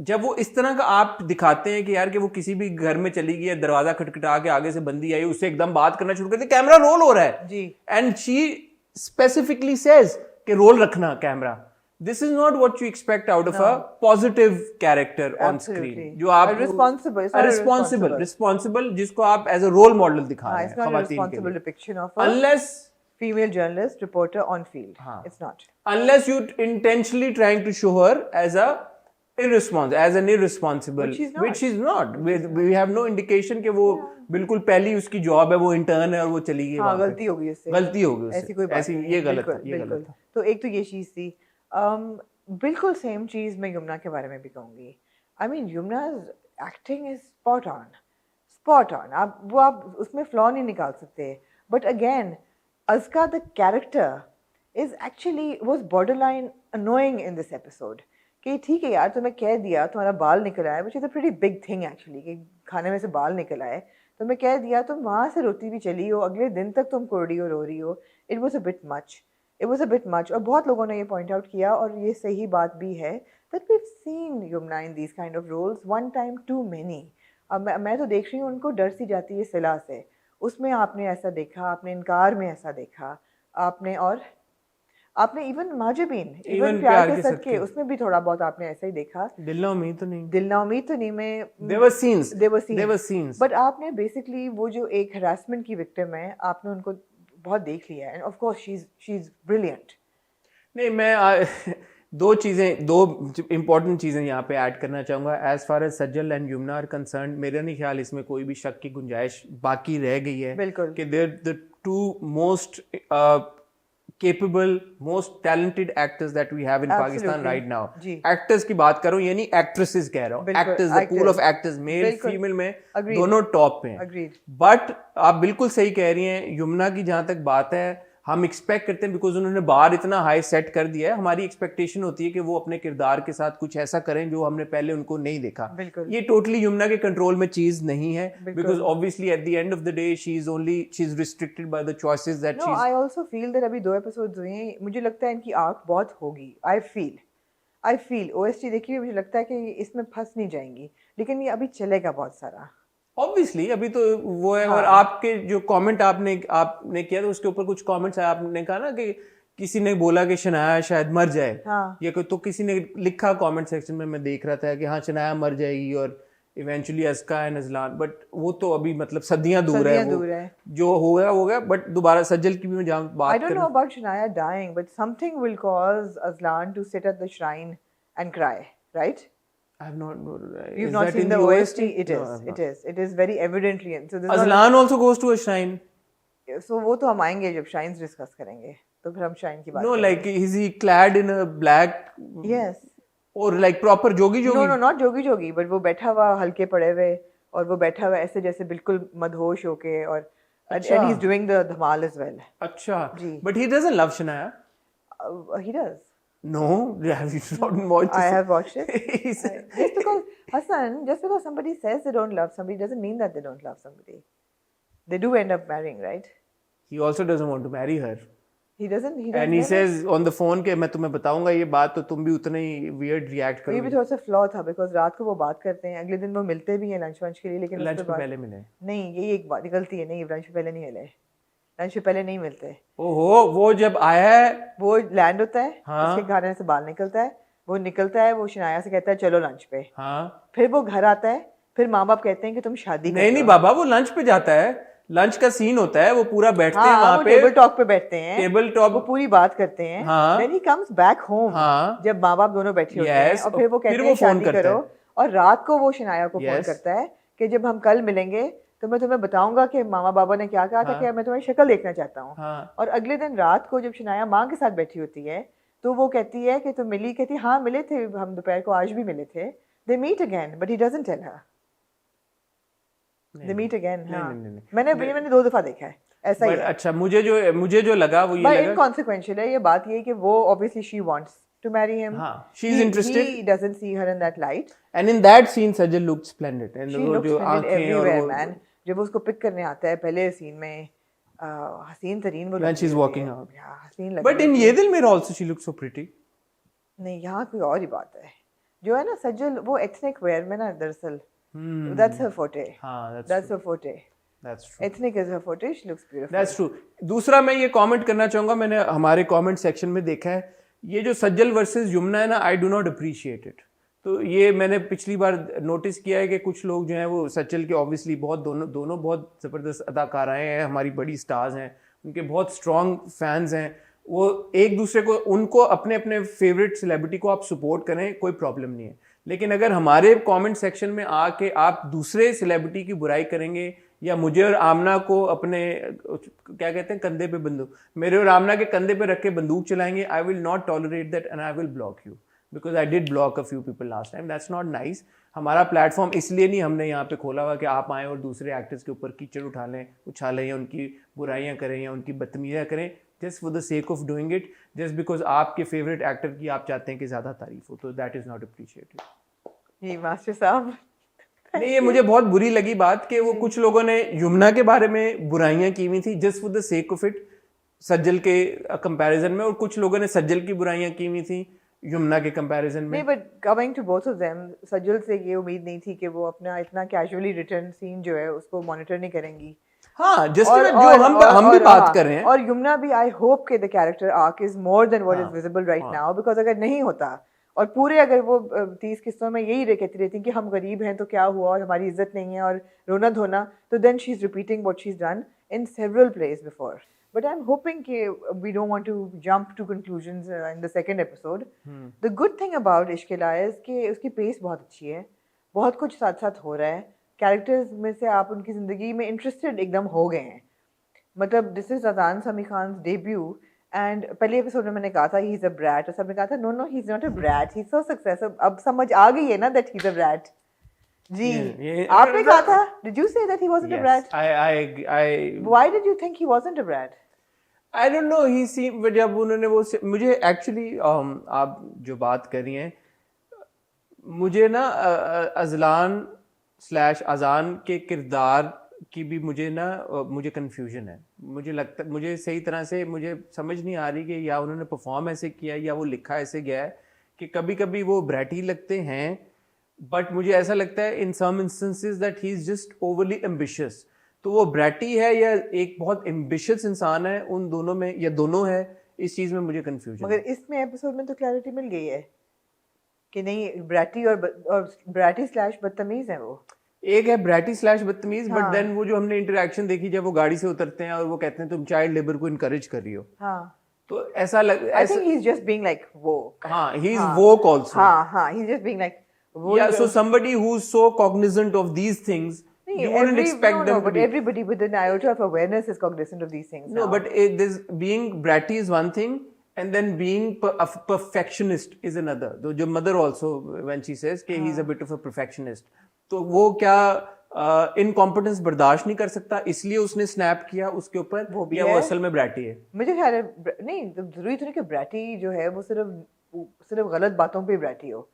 जब वो इस तरह का आप दिखाते हैं कि यार कि वो किसी भी घर में चली गई है, दरवाजा खटखटा के आगे से बंदी आई, उससे एकदम बात करना शुरू करती है, कैमरा रोल हो रहा है जी, एंड शी स्पेसिफिकली सेज कि रोल रखना camera. This is not what you expect out of a positive character on screen. जो आप responsible जिसको आप as a role model दिखा रहे हैं ख़वातीन के लिए। Depiction of unless female journalist reporter on field. It's not. Unless you intentionally trying to show her as an irresponsible, which she's not. We have no indication कि वो बिल्कुल पहली उसकी जॉब है, वो इंटर्न है और वो चली गई। हाँ, गलती हो गई उससे। ऐसी कोई बात नहीं, ये गलत था। तो एक तो ये चीज थी। बिल्कुल सेम चीज मैं यमुना के बारे में भी कहूँगी। आई मीन यमुना's एक्टिंग इज स्पॉट ऑन। आप उसमें फ्लॉ नहीं निकाल सकते। But again Azka the character is actually was borderline annoying in this episode. कि ठीक है यार, तुम्हें कह दिया तुम्हारा बाल निकल आया, which is a pretty big thing actually, कि खाने में से बाल निकल आए, तो मैं कह दिया, तुम वहाँ से रोती भी चली हो, अगले दिन तक तुम कुर्डी हो, रो रही हो। It was a bit much. और बहुत लोगों ने ये पॉइंट आउट किया, और ये सही बात भी है, that we have seen Yamuna in these kind of roles one time too many. अब मैं तो देख रही हूँ उनको डर सी जाती है सिला से। उसमें आपने ऐसा देखा, आपने इनकार में ऐसा देखा, आपने इवन माजिबीन, इवन प्यार के सदके, उसमें भी थोड़ा बहुत आपने ऐसा ही देखा। दिल ना उम्मीद तो नहीं में there were scenes, बट आपने बेसिकली वो जो एक हरासमेंट की विक्टिम है, आपने उनको बहुत देख लिया है। End of course she is brilliant. नहीं, मैं दो इम्पोर्टेंट चीज़ें यहाँ पे ऐड करना चाहूँगा। As far as Sajal and Yamuna are concern, मेरा नहीं ख्याल इसमें कोई भी शक की गुंजाइश बाकी रह गई है। बिल्कुल, कि they're the two most capable, most talented actors that we have in Pakistan Absolutely. right now. Ji. Actors की बात करूं यानी actresses कह रहा हूं. बिल्कुल, Actors, the pool actors. of actors, male, बिल्कुल. female में Agreed. दोनों टॉप पे हैं. Agreed. बट आप बिल्कुल सही कह रही हैं. यमुना की जहां तक बात है, हम एक्सपेक्ट करते हैं बिकॉज उन्होंने बार इतना हाई सेट कर दिया है. हमारी एक्सपेक्टेशन होती है कि वो अपने किरदार के साथ कुछ ऐसा करें जो हमने पहले उनको नहीं देखा. बिल्कुल. ये टोटली यमुना के कंट्रोल में चीज नहीं है, बिल्कुल. Because obviously at the end of the day she is restricted by the choices that No, I also feel that अभी 2 एपिसोड्स हुए हैं, मुझे लगता है इनकी आर्क बहुत होगी. I feel OST देखिए, मुझे लगता है कि इसमें फंस नहीं जाएंगी, लेकिन ये अभी चलेगा बहुत सारा. ऑब्वियसली अभी तो वो है. हाँ. और आपके जो कमेंट आपने किया था उसके ऊपर कुछ कमेंट्स आए. आपने कहा ना कि किसी ने बोला कि शनाया शायद मर जाए. हाँ. या तो किसी ने लिखा कमेंट सेक्शन में, मैं देख रहा था कि हाँ शनाया मर जाएगी और eventually Aska and Azlan. But वो तो अभी मतलब सदियां दूर है. जो हो गया. बट दोबारा सज्जल की भी मैं बात I don't know about Shania dying, but something will cause Aslan to sit at the shrine and cry, right? I have not. You've not seen the OST? It is very evidently. So Aslan also goes to a shrine. So वो तो हम आएंगे जब shrines discuss करेंगे, तो फिर हम shrine की बात करेंगे. No, like is he clad in a black? Yes. और like proper Jogi? No, not Jogi, but वो बैठा हुआ हल्के पड़े हुए, और वो बैठा हुआ ऐसे जैसे बिल्कुल मदहोश होके, और and he's doing the Dhamaal as well. अच्छा. जी. But he doesn't love Shania. He does. No, have you not watched it? I have watched it. Just because somebody says they don't love somebody doesn't mean that they don't love somebody. They do end up marrying, right? He also doesn't want to marry her. He doesn't. And he says on the phone कि मैं तुम्हें बताऊंगा ये बात, तो तुम भी उतना ही weird react करोगे. ये भी थोड़ा सा flaw था, because रात को वो बात करते हैं, अगले दिन वो मिलते भी हैं लंच वंच के लिए, लेकिन लंच पे पहले मिले नहीं. ये एक बात गलती है. नहीं, लंच पे पहले नहीं मिले. लंच पे पहले नहीं मिलते. ओहो, वो जब आया है, वो लैंड होता है, हाँ. उसके घर से बाल निकलता है, वो निकलता है, वो शनाया से कहता है चलो लंच पे. हाँ. फिर वो घर आता है, फिर माँ बाप कहते हैं कि तुम शादी नहीं बाबा, वो लंच पे जाता है. लंच का सीन होता है, वो पूरा बैठते हैं वहाँ पे, टेबल टॉक पे बैठते हैं, टेबल टॉक, वो पूरी बात करते हैं. Then he comes back home, जब माँ बाप दोनों बैठे होते हैं, और फिर वो कहते हैं शादी करो. और रात को वो शनाया को फोन करता है कि जब हम कल मिलेंगे तो मैं तुम्हें बताऊंगा कि मामा बाबा ने क्या कहा था, कि मैं तुम्हारी शक्ल देखना चाहता हूँ. और अगले दिन रात को जब शनाया माँ के साथ बैठी होती है, तो वो कहती है कि तुम मिली? कहती हाँ मिले थे हम, दोपहर को आज भी मिले थे. They meet again, but he doesn't tell her. They meet again. हाँ. मैंने 2 दफा देखा है ऐसा ही. अच्छा, मुझे जो लगा वो ये लगा inconsequential है. ये बात ये है कि वो obviously she wants to marry him. हाँ, she is interested. He doesn't see her in that light. And in that scene, Sajal looked splendid. And she looks splendid everywhere, man. जब उसको पिक करने आता है पहले सीन में, हसीन तरीन वो. When she's walking out. हसीन लग. But in ये दिल मेरा also she looks so pretty. नहीं, यहाँ कोई और ही बात है. जो है ना सजल, वो ethnic wear में ना दरअसल. That's her forte. That's her forte. That's true. Ethnic is her forte. She looks beautiful. That's true. दूसरा मैं ये कमेंट करना चाहूँगा, मैंने हमारे कमेंट सेक्शन में देखा है, ये जो सज्जल वर्सेस यमुना है ना, I do not appreciate it. तो ये मैंने पिछली बार नोटिस किया है कि कुछ लोग जो हैं वो सज्जल के ऑब्वियसली बहुत दोनों बहुत ज़बरदस्त अदाकाराएँ हैं, हमारी बड़ी स्टार्स हैं, उनके बहुत स्ट्रॉन्ग फैंस हैं. वो एक दूसरे को, उनको अपने अपने फेवरेट सेलिब्रिटी को आप सपोर्ट करें, कोई प्रॉब्लम नहीं है. लेकिन अगर हमारे कमेंट सेक्शन में आके आप दूसरे सेलिब्रिटी की बुराई करेंगे, या मुझे और आमना को अपने क्या कहते हैं कंधे पे बंदूक, मेरे और आमना के कंधे पे रख के बंदूक चलाएंगे, I will not tolerate that and I will block you, because I did block a few people last time. That's not nice. हमारा प्लेटफॉर्म इसलिए नहीं हमने यहाँ पे खोला हुआ कि आप आएँ और दूसरे एक्टर्स के ऊपर कीचड़ उछालें या उनकी बुराइयाँ करें या उनकी बदतमीजियाँ करें, just for the sake of doing it, just because आपके फेवरेट एक्टर की आप चाहते हैं कि ज़्यादा तारीफ हो, तो that is not appreciated. ये मास्टर साहब नहीं, ये मुझे बहुत बुरी लगी बात कि वो कुछ लोगों ने यमुना के बारे में बुराइयां की हुई थी just for the sake of it, सज्जल के कंपैरिजन में, और कुछ लोगों ने सज्जल की बुराइयां की हुई थी यमुना के कंपैरिजन में. नहीं, but coming to both of them, सज्जल से ये उम्मीद नहीं थी कि वो अपना इतना कैजुअली रिटर्न सीन जो है उसको मॉनिटर नहीं करेंगी. हाँ, जस्ट हम भी बात कर रहे हैं. और यमुना भी, आई होप के the character arc is more than what is visible right now, because अगर नहीं होता और पूरे अगर वो 30 किस्तों में यही कहती रहती कि हम गरीब हैं तो क्या हुआ और हमारी इज्जत नहीं है और रोना धोना, तो then she is repeating what she is done in several place before. But I'm hoping that we don't want to jump to conclusions in the second episode. The good thing about इश्क-ए-इलाह is कि उसकी pace बहुत अच्छी है, बहुत कुछ साथ साथ हो रहा है. कैरेक्टर्स में से आप उनकी ज़िंदगी में इंटरेस्टेड एकदम हो गए हैं. मतलब दिस इज़ अज़ान समी खान डेब्यू एंड पहले एपिसोड में मैंने कहा था ही इज अ ब्रैट, और सबने कहा था no no he is not a brat, he is so successful. अब समझ आ गई है ना that he is a brat. जी, आपने कहा था, did you say that he wasn't a brat? I why did you think he wasn't a brat? I don't know, he seemed, जब उन्होंने वो मुझे एक्चुअली आप जो बात कर रही हैं, मुझे ना अजलान स्लैश अजान के किरदार की भी मुझे ना मुझे कन्फ्यूजन है। मुझे लगता, मुझे सही तरह से मुझे समझ नहीं आ रही कि या उन्होंने परफॉर्म ऐसे किया या वो लिखा ऐसे गया है कि कभी कभी वो ब्रैटी लगते हैं, बट मुझे ऐसा लगता है in some instances that he is just overly ambitious. तो वो ब्रैटी है या एक बहुत एम्बिशियस इंसान है, उन दोनों में या दोनों है, इस चीज में मुझे कंफ्यूजन। मगर इसमें एपिसोड में तो क्लैरिटी मिल गई है कि नहीं, ब्रैटी और ब्रैटी स्लैश बदतमीज है वो। एक है ब्रैटी स्लैश बदतमीज, बट हाँ। देन वो जो हमने इंटरेक्शन देखी जब वो गाड़ी से उतरते हैं और वो कहते हैं तुम चाइल्ड लेबर को इनकरेज कर रही हो, हाँ, तो ऐसा लग, I think he is just being like woke। हाँ, he is woke also। हाँ, he is just being like woke। Yeah, so somebody who's so cognizant of these things, you wouldn't expect them to but be. everybody with an iota of awareness is cognizant of these things No, now. but this being bratty is one thing, and then being a perfectionist is another. तो जो mother also when she says कि he's a bit of a perfectionist, तो वो क्या incompetence बर्दाश्त नहीं कर सकता इसलिए उसने स्नैप किया उसके ऊपर, वो भी या है। वो असल में ब्रैटी है? मुझे ख्याल है नहीं, तो जरूरी तो नहीं कि ब्रैटी जो है वो सिर्फ गलत बातों पे ब्रैटी हो।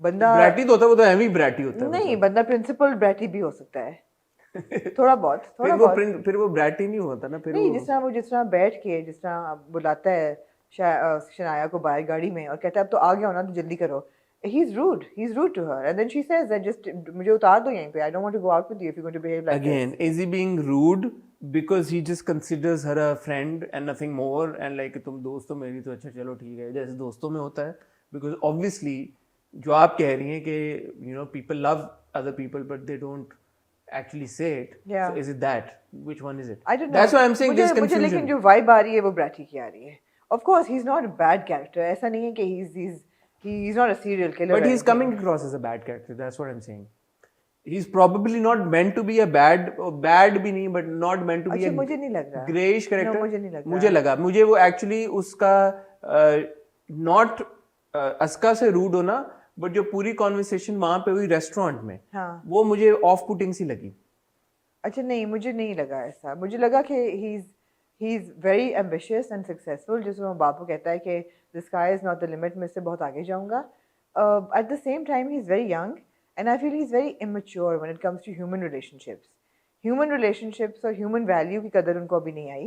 बंदा ब्रैटी तो होता है, वो तो एवी ब्रैटी होता है। नहीं, बंदा प्रिंसिपल ब्रैटी भी हो सकता है थोड़ा बहुत, थोड़ा बहुत। फिर वो ब्रैटी नहीं होता ना, फिर नहीं, जिस तरह बैठ के जिस तरह बुलाता है शनाया को बाहर गाड़ी में और कहता है अब तो आ गया हो ना, तो जल्दी करो। he's rude to her, and then she says that just मुझे उतार दो यहीं पे, I don't want to go out with you if you're going to behave like again this. is he being rude because he just considers her a friend and nothing more, and like तुम दोस्त हो मेरी, तो अच्छा चलो ठीक है, जैसे दोस्तों में होता है, because obviously जो आप कह रही हैं कि you know people love other people but they don't actually say it, Yeah. so is it that, which one is it? I don't know. That's why I'm saying there's मुझे confusion. लेकिन जो vibe आ रही है वो ब्रैटी की आ रही है। Of course he's not a bad character, ऐसा नहीं है कि he's not a serial killer, but he's coming across as a bad character, that's what I'm saying. He's probably not meant to be a bad भी नहीं, but not meant to be अच्छा, a मुझे नहीं लग रहा grayish character। No, मुझे नहीं लग रहा। मुझे लगा, मुझे वो actually उसका not अस्का से रूड होना, बट जो पूरी कॉन्वर्सेशन वहां पे हुई रेस्टोरेंट में, हाँ। वो मुझे ऑफ पुटिंग सी लगी। अच्छा नहीं, मुझे नहीं लगा ऐसा। मुझे लगा कि he's very ambitious and successful, जिसमें वो बापू कहता है कि the sky is not the limit, मैं इससे बहुत आगे जाऊंगा। At the same time he's very young and I feel he's very immature when it comes to human relationships और human value की कदर उनको अभी नहीं आई।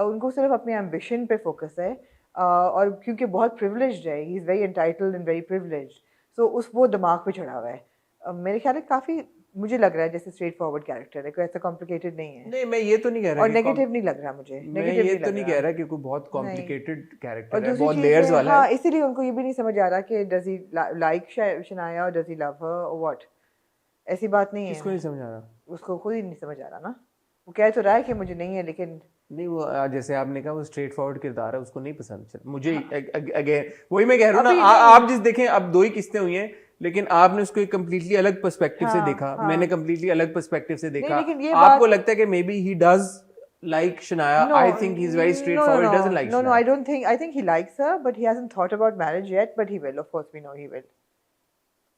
उनको सिर्फ अपने ambition पे focus है, और क्योंकि बहुत privileged है, he's very entitled and very privileged, so वो दिमाग पे चढ़ा हुआ है। मेरे ख्याल है काफी, मुझे लग रहा है जैसे स्ट्रेट फॉरवर्ड कैरेक्टर है, कोई ऐसा कॉम्प्लिकेटेड नहीं है। नहीं, मैं ये तो नहीं कह रहा, और नेगेटिव नहीं लग रहा मुझे, मैं ये तो नहीं कह रहा कि कोई बहुत कॉम्प्लिकेटेड कैरेक्टर है, बहुत लेयर्स वाला है। हाँ, इसीलिए उनको ये भी नहीं समझ आ रहा कि डज ही लाइक शनाया और डज ही लव हर और व्हाट, ऐसी बात नहीं है। किसको नहीं समझ आ रहा? उसको खुद ही नहीं समझ आ रहा ना, वो कह तो रहा है कि मुझे नहीं है, लेकिन नहीं, वो जैसे आपने कहा वो स्ट्रेट फॉरवर्ड किरदार है, उसको नहीं पसंद। मुझे अगेन वही मैं कह रहा हूँ ना, आप जिस देखें, अब 2 ही किस्तें हुई हैं, लेकिन आपने उसको एक कम्प्लीटली अलग पर्सपेक्टिव से देखा, मैंने कम्प्लीटली अलग पर्सपेक्टिव से देखा। आपको लगता है कि may be he does like Shania? No, I think he's very straightforward. He doesn't like Shania. No, I don't think. I think he likes her, but he hasn't thought about marriage yet. But he will. Of course, we know he will.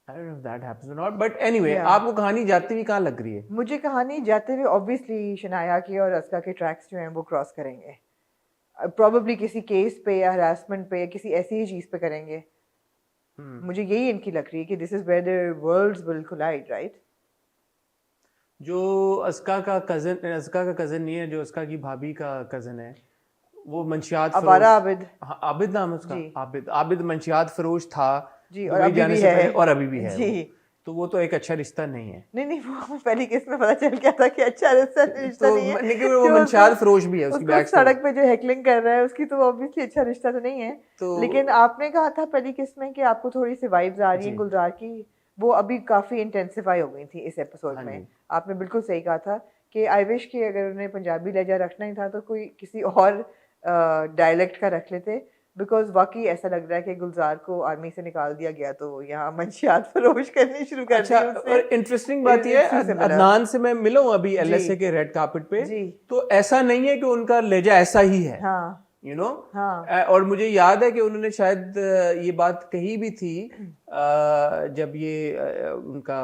I don't know if that happens or not. But anyway, आपको कहानी जाती हुई कहाँ लग रही है? मुझे कहानी जाते हुए obviously शनाया के और अस्का के ट्रैक्स जो हैं वो क्रॉस करेंगे। Probably किसी केस पे या harassment पे या किसी ऐसी ही चीज पे करेंगे। मुझे यही इनकी लग रही है कि this is where their worlds will collide, right? जो अस्का का कजन नहीं है, जो अस्का की भाभी का कजन है, वो मंशियात अबारा आबिद, हाँ, आबिद नाम है उसका, आबिद मंशियात फरोश था जी, और अभी भी है, और अभी भी है जी। तो वो तो एक अच्छा रिश्ता नहीं है। नहीं, वो पहली केस में पता चल गया था कि अच्छा रिश्ता नहीं है, लेकिन वो मंशियात फरोश भी है, उसकी बैक सड़क पे जो हेकलिंग कर रहा है उसकी तो ऑब्वियसली अच्छा रिश्ता तो नहीं है। लेकिन आपने कहा था पहली केस में कि आपको थोड़ी सी वाइब्स आ रही हैं गुलजार की, वो अभी काफी इंटेंसिफाई हो गई थी इस एपिसोड में। आपने बिल्कुल सही कहा था कि आई विश कि अगर उन्हें पंजाबी लहजा रखना ही था तो कोई किसी और डायलेक्ट का रख लेते, बिकॉज वाकई ऐसा लग रहा है कि गुलजार को आर्मी से निकाल दिया गया तो यहाँ मंशियात फरोश करनी शुरू कर दी। और इंटरेस्टिंग बात यह है, अदनान से मैं मिला हूँ अभी एलएसए के रेड कार्पेट पे, तो ऐसा नहीं है कि उनका लहजा ऐसा ही है। you know. हाँ. और मुझे याद है कि उन्होंने शायद ये बात कही भी थी जब ये उनका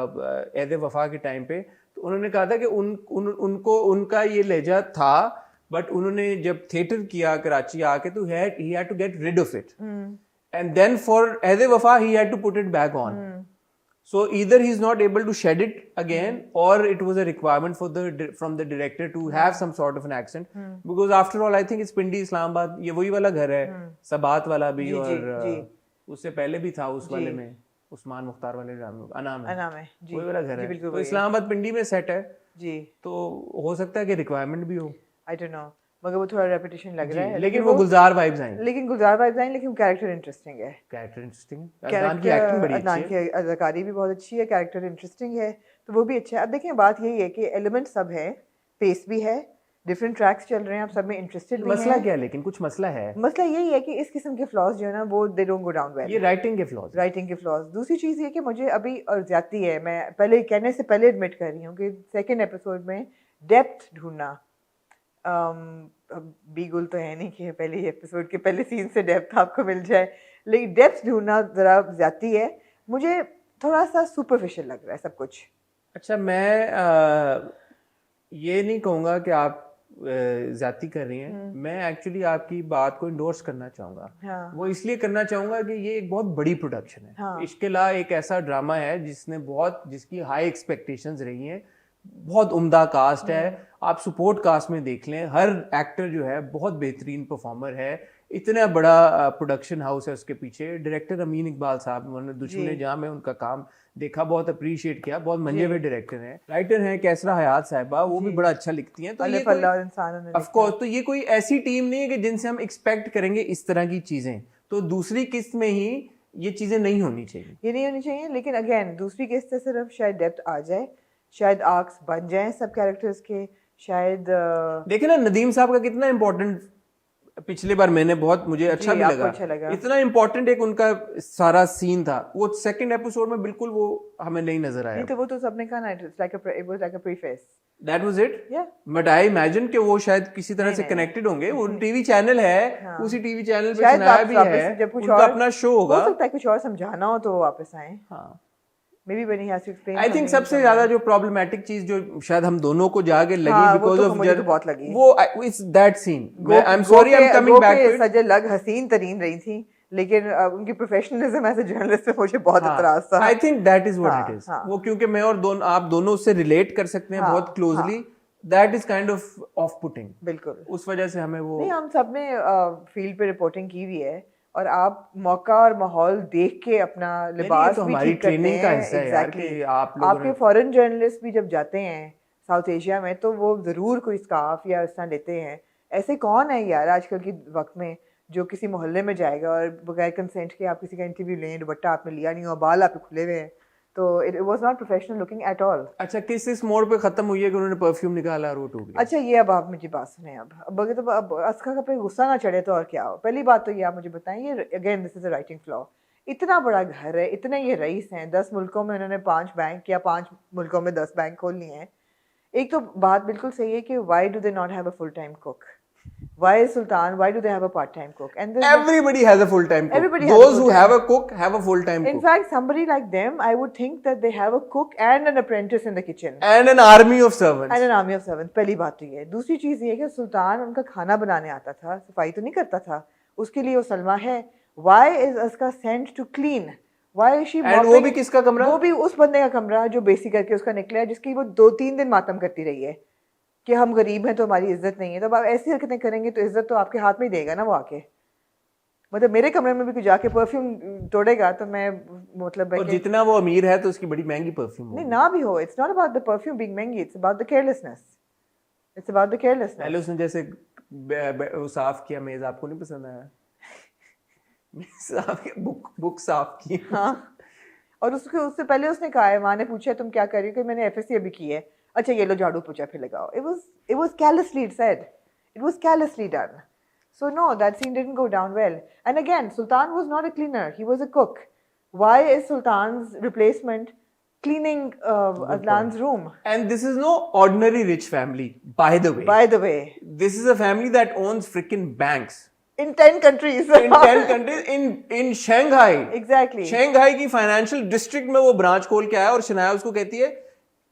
ऐद वफा के टाइम पे, तो उन्होंने कहा था कि उनको उनका ये लहजा था, बट उन्होंने जब थिएटर किया कराची आके तो he had to get rid of it, and then for ऐद वफा he had to put it back on. So either he's not able to shed it again, or it was a requirement from the director to have some sort of an accent, because after all I think it's Pindi Islamabad, ये वही वाला घर है, सबात वाला भी, और उससे पहले भी था उस वाले में, उस्मान मुख्तार वाले अनाम है वही वाला घर है, तो इस्लामाबाद पिंडी में सेट है जी, तो हो सकता है कि रिक्वायरमेंट भी हो, आई डोंट नो, मगर वो थोड़ा रेपिटेशन लग रहा है, लेकिन वो गुलजार वाइब्स आई, लेकिन कैरेक्टर इंटरेस्टिंग है, अदनान की एक्टिंग बड़ी अच्छी है, अदनान की अदाकारी भी बहुत अच्छी है, कैरेक्टर इंटरेस्टिंग है, तो वो भी अच्छा है। अब देखिए बात यही है कि एलिमेंट सब है, पेस भी है, डिफरेंट ट्रैक्स चल रहे हैं, आप सब में इंटरेस्टेड भी हैं। मसला क्या है, लेकिन कुछ मसला है, मसला यही है कि इस किस्म के फ्लॉज जो है ना वो they don't go down well, ये राइटिंग के फ्लॉज। दूसरी चीज़ ये कि मुझे अभी और ज्यादती है, मैं पहले कहने से पहले एडमिट कर रही हूँ कि सेकेंड एपिसोड में डेप्थ ढूंढना, बीगुल तो है नहीं कि पहले एपिसोड के पहले सीन से डेप्थ आपको मिल जाए, लेकिन डेप्थ ढूंढना ज़रा ज्यादती है, मुझे थोड़ा सा सुपरफिशियल लग रहा है सब कुछ। अच्छा, मैं ये नहीं कहूँगा कि आप ज्यादती कर रही हैं, मैं एक्चुअली आपकी बात को इंडोर्स करना चाहूँगा। हाँ। वो इसलिए करना चाहूँगा कि ये एक बहुत बड़ी प्रोडक्शन है। हाँ। इश्क़िला एक ऐसा ड्रामा है जिसकी हाई एक्सपेक्टेशंस रही हैं, बहुत उम्दा कास्ट है, आप सपोर्ट कास्ट में देख लें, हर एक्टर जो है बहुत बेहतरीन परफॉर्मर है, इतना बड़ा प्रोडक्शन हाउस है उसके पीछे। डायरेक्टर अमीन इकबाल साहब, उन्होंने दुश्मन जाम में उनका काम देखा, बहुत अप्रिशिएट किया, बहुत मंजे हुए डायरेक्टर हैं। राइटर हैं कैसरा हयात साहिबा, वो भी बड़ा अच्छा लिखती हैं, तो ये ऑफ कोर्स, तो ये कोई ऐसी टीम नहीं है कि जिनसे हम एक्सपेक्ट करेंगे इस तरह की चीजें, तो दूसरी किस्त में ही ये चीजें नहीं होनी चाहिए, ये नहीं होनी चाहिए। लेकिन अगेन दूसरी किस्त से सिर्फ शायद डेप्थ आ जाए, शायद आर्क्स बन जाएं सब कैरेक्टर्स के, शायद देखे ना नदीम साहब का कितना इम्पोर्टेंट, पिछले बार मैंने बहुत, मुझे अच्छा भी लगा, इतना इम्पोर्टेंट एक उनका सारा सीन था, वो सेकंड एपिसोड में बिल्कुल वो हमें नहीं नजर आया। नहीं तो वो तो सबने कहा ना, it's like it was like a preface, that was it, but I imagine कि वो शायद किसी तरह से कनेक्टेड होंगे, वो टीवी चैनल है, उसी टीवी चैनल पे सुनाया भी है, उनका अपना शो होगा, हो सकता है कुछ और समझाना हो तो वापस आए। हाँ, Maybe when he has to explain. I think सबसे ज्यादा जो प्रॉब्लमेटिक चीज जो शायद हम दोनों को जाके लगी, because of मुझे तो बहुत लगी वो, it's that scene. I'm sorry, I'm coming back to it. सजे लग हसीन तरीन रही थी, लेकिन उनकी प्रोफेशनलिज्म एज अ जर्नलिस्ट पे मुझे बहुत इतराज था। I think that is what it is. वो क्योंकि मैं और आप दोनों उससे रिलेट कर सकते हैं बहुत closely, that is kind of off-putting. बिल्कुल, उस वजह से हमें वो नहीं, हम सब ने फील्ड पे रिपोर्टिंग की हुई है, और आप मौका और माहौल देख के अपना लिबास तो भी हमारी ठीक करते ट्रेनिंग हैं। का हिस्सा है यार कि आप लोगों आपके फॉरेन जर्नलिस्ट भी जब जाते हैं साउथ एशिया में तो वो जरूर कोई स्कार्फ या इस तरह लेते हैं। ऐसे कौन है यार आजकल की वक्त में जो किसी मोहल्ले में जाएगा और बगैर कंसेंट के आप किसी का इंटरव्यू लें, दुपट्टा आपने लिया नहीं हो, बाल आपके खुले हुए हैं, तो it was not professional looking at all. अच्छा, किस इस मोड़ पे खत्म हुई है कि उन्होंने परफ्यूम निकाला और वो टूट गया? अच्छा, ये अब आप मुझे बात सुने, अब अगर तो अब अस्का का पे गुस्सा ना चढ़े तो और क्या हो। पहली बात तो ये आप मुझे बताएं, ये again this is a writing flaw. इतना बड़ा घर है, इतने ये रईस हैं, 10 मुल्कों में उन्होंने 5 बैंक या 5 मुल्कों में 10 बैंक खोल लिए हैं। एक तो बात बिल्कुल सही है कि why do they not have a full time cook? Why Sultan? Why do they have a part-time cook? And everybody has a full-time cook. Those who have a cook have a full-time cook. In fact, somebody like them, I would think that they have a cook and an apprentice in the kitchen. And an army of servants. And an army of servants. पहली बात तो ये। दूसरी चीज़ ये है कि सुल्तान उनका खाना बनाने आता था, सफाई तो नहीं करता था। उसके लिए वो सलमा है। Why is उसका sent to clean? Why is she? And वो भी किसका कमरा? वो भी उस बंदे का कमरा जो बेसिक करके उसका निकला है, जिसकी वो 2-3 दिन मातम करती रही है कि हम गरीब हैं तो हमारी इज्जत नहीं है। तो अब आप ऐसी हरकतें करेंगे तो इज्जत तो आपके हाथ में ही देगा ना वो आके। मतलब मेरे कमरे में भी कोई जाके परफ्यूम तोड़ेगा तो मैं मतलब और जितना वो अमीर है तो उसकी बड़ी महंगी परफ्यूम नहीं ना भी हो। It's not about the perfume being महंगी, it's about the carelessness. It's about the carelessness. पहले उसने जैसे वो साफ किया मेज, आपको नहीं पसंद आया? साफ किया, बुक साफ की। हाँ, और उससे पहले उसने कहा है, माँ ने पूछा तुम क्या कर रही हो, कि मैंने एफएससी अभी की है। अच्छा, ये लो झाड़ू पोछा फिर लगाओ। It was callously said. It was callously done. So no, that scene didn't go down well. And again, Sultan was not a cleaner. He was a cook. Why is Sultan's replacement cleaning Adlan's room? And this is no ordinary rich family, by the way. By the way. This is a family that owns freaking banks. in 10 countries. in 10 countries in Shanghai. Exactly. Shanghai की financial district में वो branch खोल के आया और शनाया उसको कहती है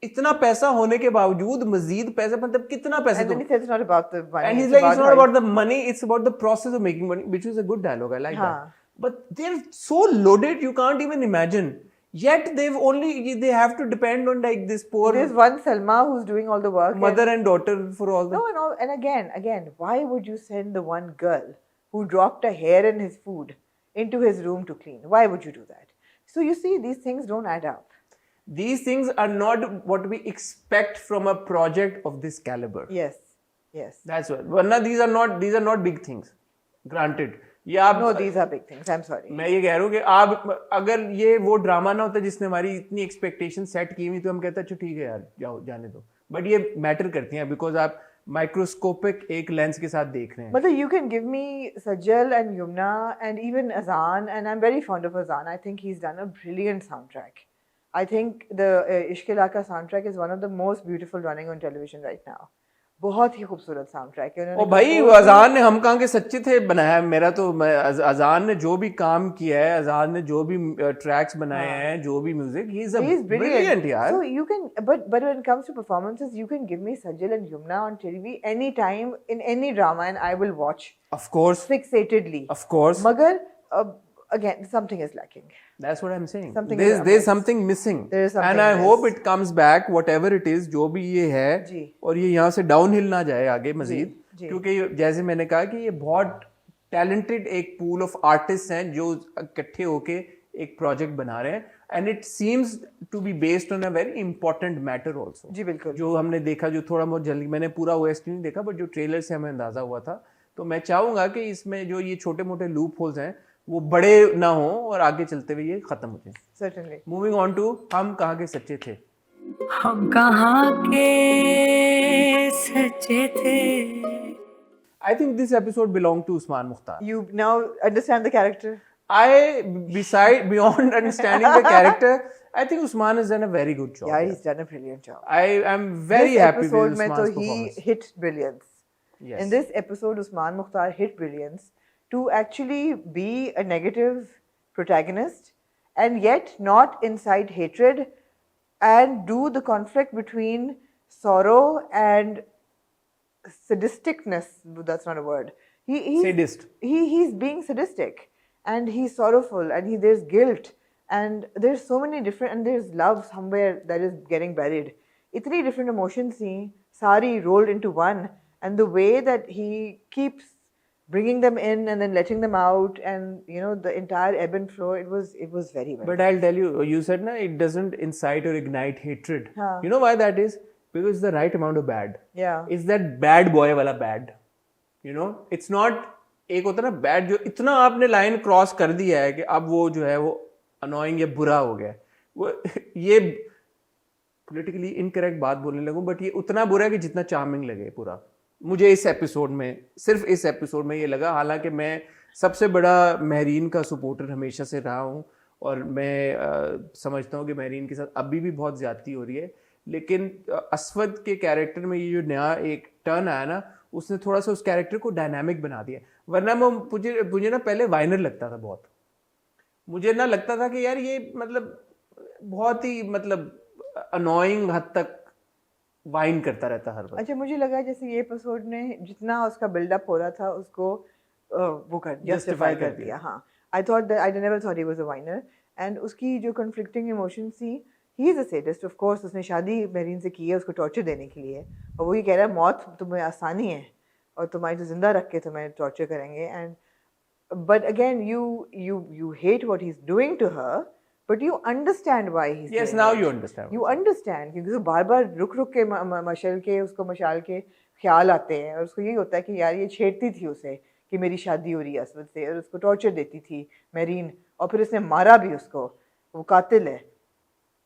इतना पैसा होने के बावजूद मजीद पैसा, मतलब कितना पैसा And then he says it's not about the money. and he's it's like it's not how about the money, it's about the process of making money, which is a good dialogue. I like हाँ. that. But they're so loaded you can't even imagine. Yet they have to depend on like this poor There's one Salma who's doing all the work. mother and daughter for all the No, and again, why would you send the one girl who dropped a hair in his food into his room to clean? Why would you do that? So you see, these things don't add up. These things are not what we expect from a project of this caliber. Yes. That's what. Varna, these are not big things. Granted. ये आप No, these are big things. I'm sorry. मैं ये कह रहा हूँ कि आप अगर ये वो ड्रामा ना होता जिसने हमारी इतनी एक्सपेक्टेशन सेट की हुई तो हम कहते अच्छा ठीक है यार जाओ जाने दो, बट ये मैटर करती हैं बिकॉज आप माइक्रोस्कोपिक एक लेंस के साथ देख रहे हैं. But you can give me Sajal and Yumna and even Azan, and I'm very fond of Azan. I think he's done a brilliant soundtrack. I think the Ishq Ilaka soundtrack is one of the most beautiful running on television right now. बहुत ही खूबसूरत soundtrack है. ओ भाई अजान ने हम कहाँ के सच्चे थे बनाया. मेरा तो अजान ने जो भी काम किया है, अजान ने जो भी ट्रैक्स बनाए हैं, जो भी म्यूजिक, ही इज ब्रिलियंट यार. So you can but when it comes to performances you can give me Sajal and Yumna on TV anytime in any drama and I will watch. Of course. Fixatedly. Of course. Magar again something is lacking. That's what I'm saying. There's something missing. There is something and I hope it comes back whatever it is जो भी ये है जी. और ये यहाँ से downhill ना जाए आगे मजीद, क्योंकि जैसे मैंने कहा कि ये बहुत टैलेंटेड एक पूल ऑफ आर्टिस्ट हैं जो इकट्ठे होके एक प्रोजेक्ट बना रहे हैं and it seems to be based on a very important matter also. जी बिल्कुल. जो हमने देखा, जो थोड़ा बहुत जल्दी, मैंने पूरा OST नहीं देखा बट जो ट्रेलर से हमें अंदाजा हुआ था, तो मैं चाहूंगा कि इसमें जो ये छोटे मोटे लूप होल्स हैं वो बड़े ना हो और आगे चलते हुए ये खत्म हो जाए. Certainly. मूविंग ऑन टू हम कहाँ के सच्चे थे. हम कहाँ के सच्चे थे. I think this episode belonged to Usman Mukhtar. You now understand the character. Beyond understanding the character, I think Usman has done a very good job. Yeah, he's done a brilliant job. I am very happy with episode Usman's mein to performance. he hit brilliance. Yes. In this episode, Usman Mukhtar hit brilliance to actually be a negative protagonist and yet not incite hatred and do the conflict between sorrow and sadisticness. That's not a word. Sadist. He's being sadistic and he's sorrowful and there's guilt and there's so many different, and there's love somewhere that is getting buried. Itni different emotions see, sari rolled into one, and the way that he keeps bringing them in and then letting them out, and the entire ebb and flow, it was very well. But I'll tell you, you said na it doesn't incite or ignite hatred. हाँ. You know why that is? Because it's the right amount of bad. Yeah. It's that bad boy wala bad. It's not एक होता ना bad जो इतना आपने line cross कर दिया है कि अब वो जो है वो अनोइंग या बुरा हो गया. वो ये पोलिटिकली इनकरेक्ट बात बोलने लगूं बट ये उतना बुरा है कि जितना चार्मिंग लगे पूरा. मुझे इस एपिसोड में, सिर्फ इस एपिसोड में ये लगा, हालांकि मैं सबसे बड़ा महरीन का सपोर्टर हमेशा से रहा हूँ और मैं समझता हूँ कि महरीन के साथ अभी भी बहुत ज़्यादती हो रही है, लेकिन असवद के कैरेक्टर में ये जो नया एक टर्न आया ना, उसने थोड़ा सा उस कैरेक्टर को डायनामिक बना दिया. वरना मुझे ना पहले वाइनर लगता था बहुत. मुझे ना लगता था कि यार ये मतलब बहुत ही मतलब अनोइंग हद तक वाइन करता रहता हर वक्त. अच्छा, मुझे लगा जैसे ये एपिसोड ने जितना उसका बिल्डअप हो रहा था उसको वो कर जस्टिफाई कर दिया. हाँ, I never thought he was a whiner. And उसकी जो conflicting emotions थी, he is a sadist of course. उसने शादी महरीन से की है उसको टॉर्चर देने के लिए, और वो ये कह रहा है मौत तुम्हें आसानी है और तुम्हारी तो जिंदा रख के तुम्हें टॉर्चर करेंगे. And but again you hate what he's doing to her, but you understand why he's yes doing now it. you understand. You understand क्योंकि वो बार-बार रुक के मशाल के उसको मशाल के ख्याल आते हैं और उसको यही होता है कि यार ये छेड़ती थी उसे कि मेरी शादी हो रही है असवद से, और उसको टॉर्चर देती थी महरीन, और फिर उसने मारा भी उसको, वो कातिल है.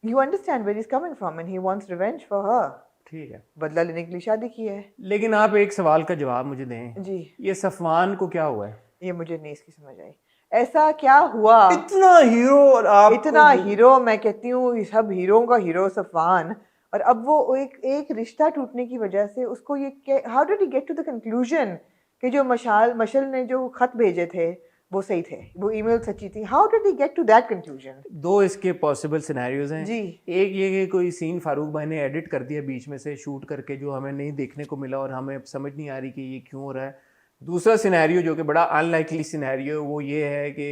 You understand where he's coming from and he wants revenge for her. ठीक है, बदला लेने के लिए शादी की है. लेकिन आप एक सवाल का जवाब मुझे दें जी. ये सफवान को क्या हुआ है? ये मुझे नहीं इसकी समझ आई, ऐसा क्या हुआ? इतना हीरो और आप इतना हीरो, मैं कहती हूँ सब हीरोओं का हीरो सफवान, और अब वो एक रिश्ता टूटने की वजह से उसको ये how did he get to the conclusion कि जो मशल ने जो खत भेजे थे वो सही थे, वो ईमेल सच्ची थी। How did he get to that conclusion? Though इसके पॉसिबल सिनेरियोज हैं जी। एक ये कि कोई सीन फारूक भाई ने एडिट कर दिया बीच में से शूट करके, जो हमें नहीं देखने को मिला और हमें समझ नहीं आ रही कि ये क्यों हो रहा है। दूसरा सिनेरियो जो कि बड़ा अनलाइकली सिनेरियो, वो ये है कि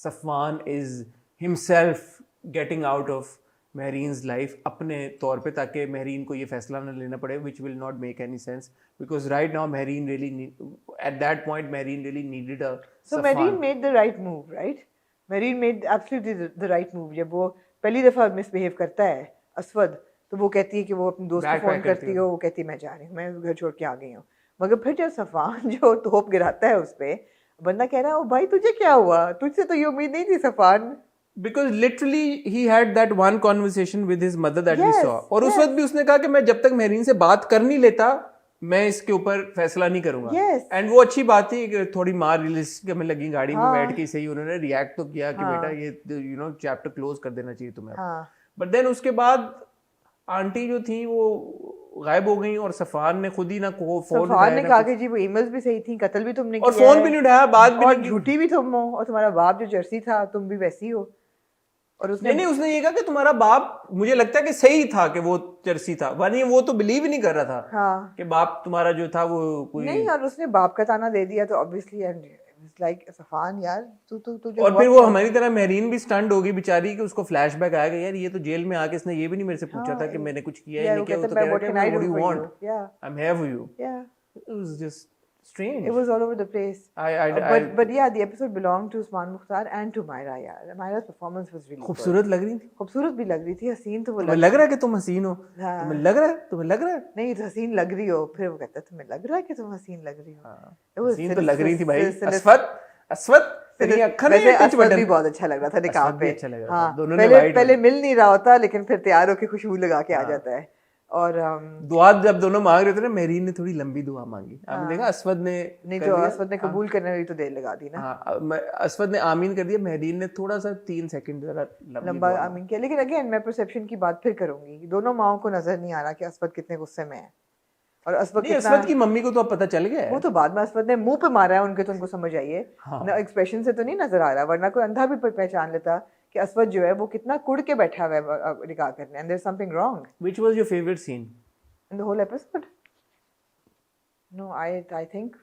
Safwan is himself getting out of Mehreen's life अपने तौर पे, ताकि महरीन को ये फैसला ना लेना पड़े, which will not make any sense because right now Mehreen really at that point Mehreen really needed a So Marine made the right move, right? Marine made absolutely the right move. जब वो पहली दफा मिसबिहेव करता है असवद, तो वो कहती है कि वो अपने दोस्त को फोन करती है, वो कहती है मैं जा रही हूँ, मैं घर छोड़ के आ गई हूँ। मगर फिर जब सफान जो तोप गिराता है उस पे, बंदा कह रहा है ओ भाई तुझे क्या हुआ, तुझसे तो ये उम्मीद नहीं थी सफान। Because literally he had that one conversation with his mother that we Yes, saw. और उस वक्त भी उसने कहा कि मैं जब तक महरीन से बात कर नहीं लेता मैं इसके ऊपर फैसला नहीं करूंगा। Yes. एंड वो अच्छी बात थी कि थोड़ी मार रिलीज में लगी गाड़ी में बैठ के, सही उन्होंने रिएक्ट तो किया कि बेटा ये चैप्टर क्लोज कर देना चाहिए तुम्हें। बट देन उसके बाद आंटी जो थी वो गायब हो गई और सफान ने खुद ही ना फोन सफान ने कहा कि जी वो ईमेल्स भी सही थी, कत्ल भी तुमने और किया फोन है, भी नहीं उठाया, बात भी और नहीं की। झूठी भी तुम हो, और तुम्हारा बाप जो जर्सी था तुम भी वैसी हो। और नहीं उसने ये कहा कि तुम्हारा बाप, मुझे लगता है कि सही था कि वो जर्सी था, वरना वो तो बिलीव ही नहीं कर रहा था हाँ कि बाप तुम्हारा जो था वो कोई नहीं, और उसने बाप का ताना दे दिया तो ऑब्वियसली लाइक सफान यार तू जो और फिर वो हमारी तरह महरीन भी स्टंड होगी बेचारी कि उसको फ्लैशबैक आया कि यार ये तो जेल में आके इसने ये भी नहीं मेरे से पूछा था कि मैंने कुछ किया है नहीं किया। वो तो कह रहा है what do you want, I am here for you. It was just strange. It was all over the place. But yeah, the episode belonged to Usman Mukhtar and to Myra. यार Myra's performance was really खूबसूरत लग रही थी, खूबसूरत भी लग रही थी, हसीन तो वो तुम्हें लग रहा है कि तुम हसीन हो, तुम्हें लग रहा है नहीं तो हसीन लग रही हो, फिर वो कहता है तुम्हें लग रहा है कि तुम हसीन लग रही हो। हसीन तो लग रही थी भाई। अस्वद तेरी आंखें में टच बटन भी बहुत अच्छा लग रहा था निकाह पे। अच्छा लग रहा था, दोनों ने ने पहले मिल नहीं रहा होता लेकिन फिर तैयार होके खुशबू लगा के आ जाता है। और दुआ जब दोनों मांग रहे थे ना, महरीन ने थोड़ी लंबी दुआ मांगी, आपने देखा अस्वद ने नहीं, जो अस्वद ने कबूल करने में तो देर लगा दी ना। हाँ, अस्वद ने आमीन कर दिया, महरीन ने थोड़ा सा 3 सेकंड जरा लंबा आमीन किया। लेकिन अगेन मैं परसेप्शन की बात फिर करूंगी, दोनों माओं को नजर नहीं आ रहा कि अस्वद कितने गुस्से में है और अस्वद की मम्मी को तो अब पता चल गया है। वो तो बाद में अस्वद ने मुंह पे मारा है उनके, तो उनको समझ आई है ना, एक्सप्रेशन से तो नहीं नजर आ रहा, वरना कोई अंधा भी पहचान लेता कि अस्वद जो है वो कितना कुड़ के बैठा हुआ है निकाह करने, and there is something wrong. Which was your favourite scene in the whole episode? No, I think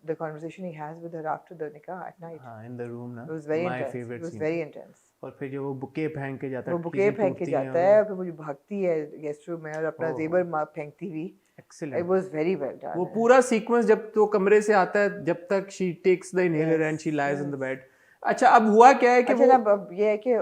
the conversation he has with her after the nikah at night. in the room na. It was very My intense. favorite It was scene. very intense. और फिर जो वो bouquet फेंक के जाता है, वो bouquet फेंक के जाता है, फिर वो जो भागती है गेस्ट रूम में और अपना जेबर फेंकती हुई। Excellent. It was very well done. वो पूरा सीक्वेंस जब तो कमरे से आता है, जब तक she takes the inhaler and she lies on the bed. अच्छा अब हुआ क्या है कि वो अब ये है कि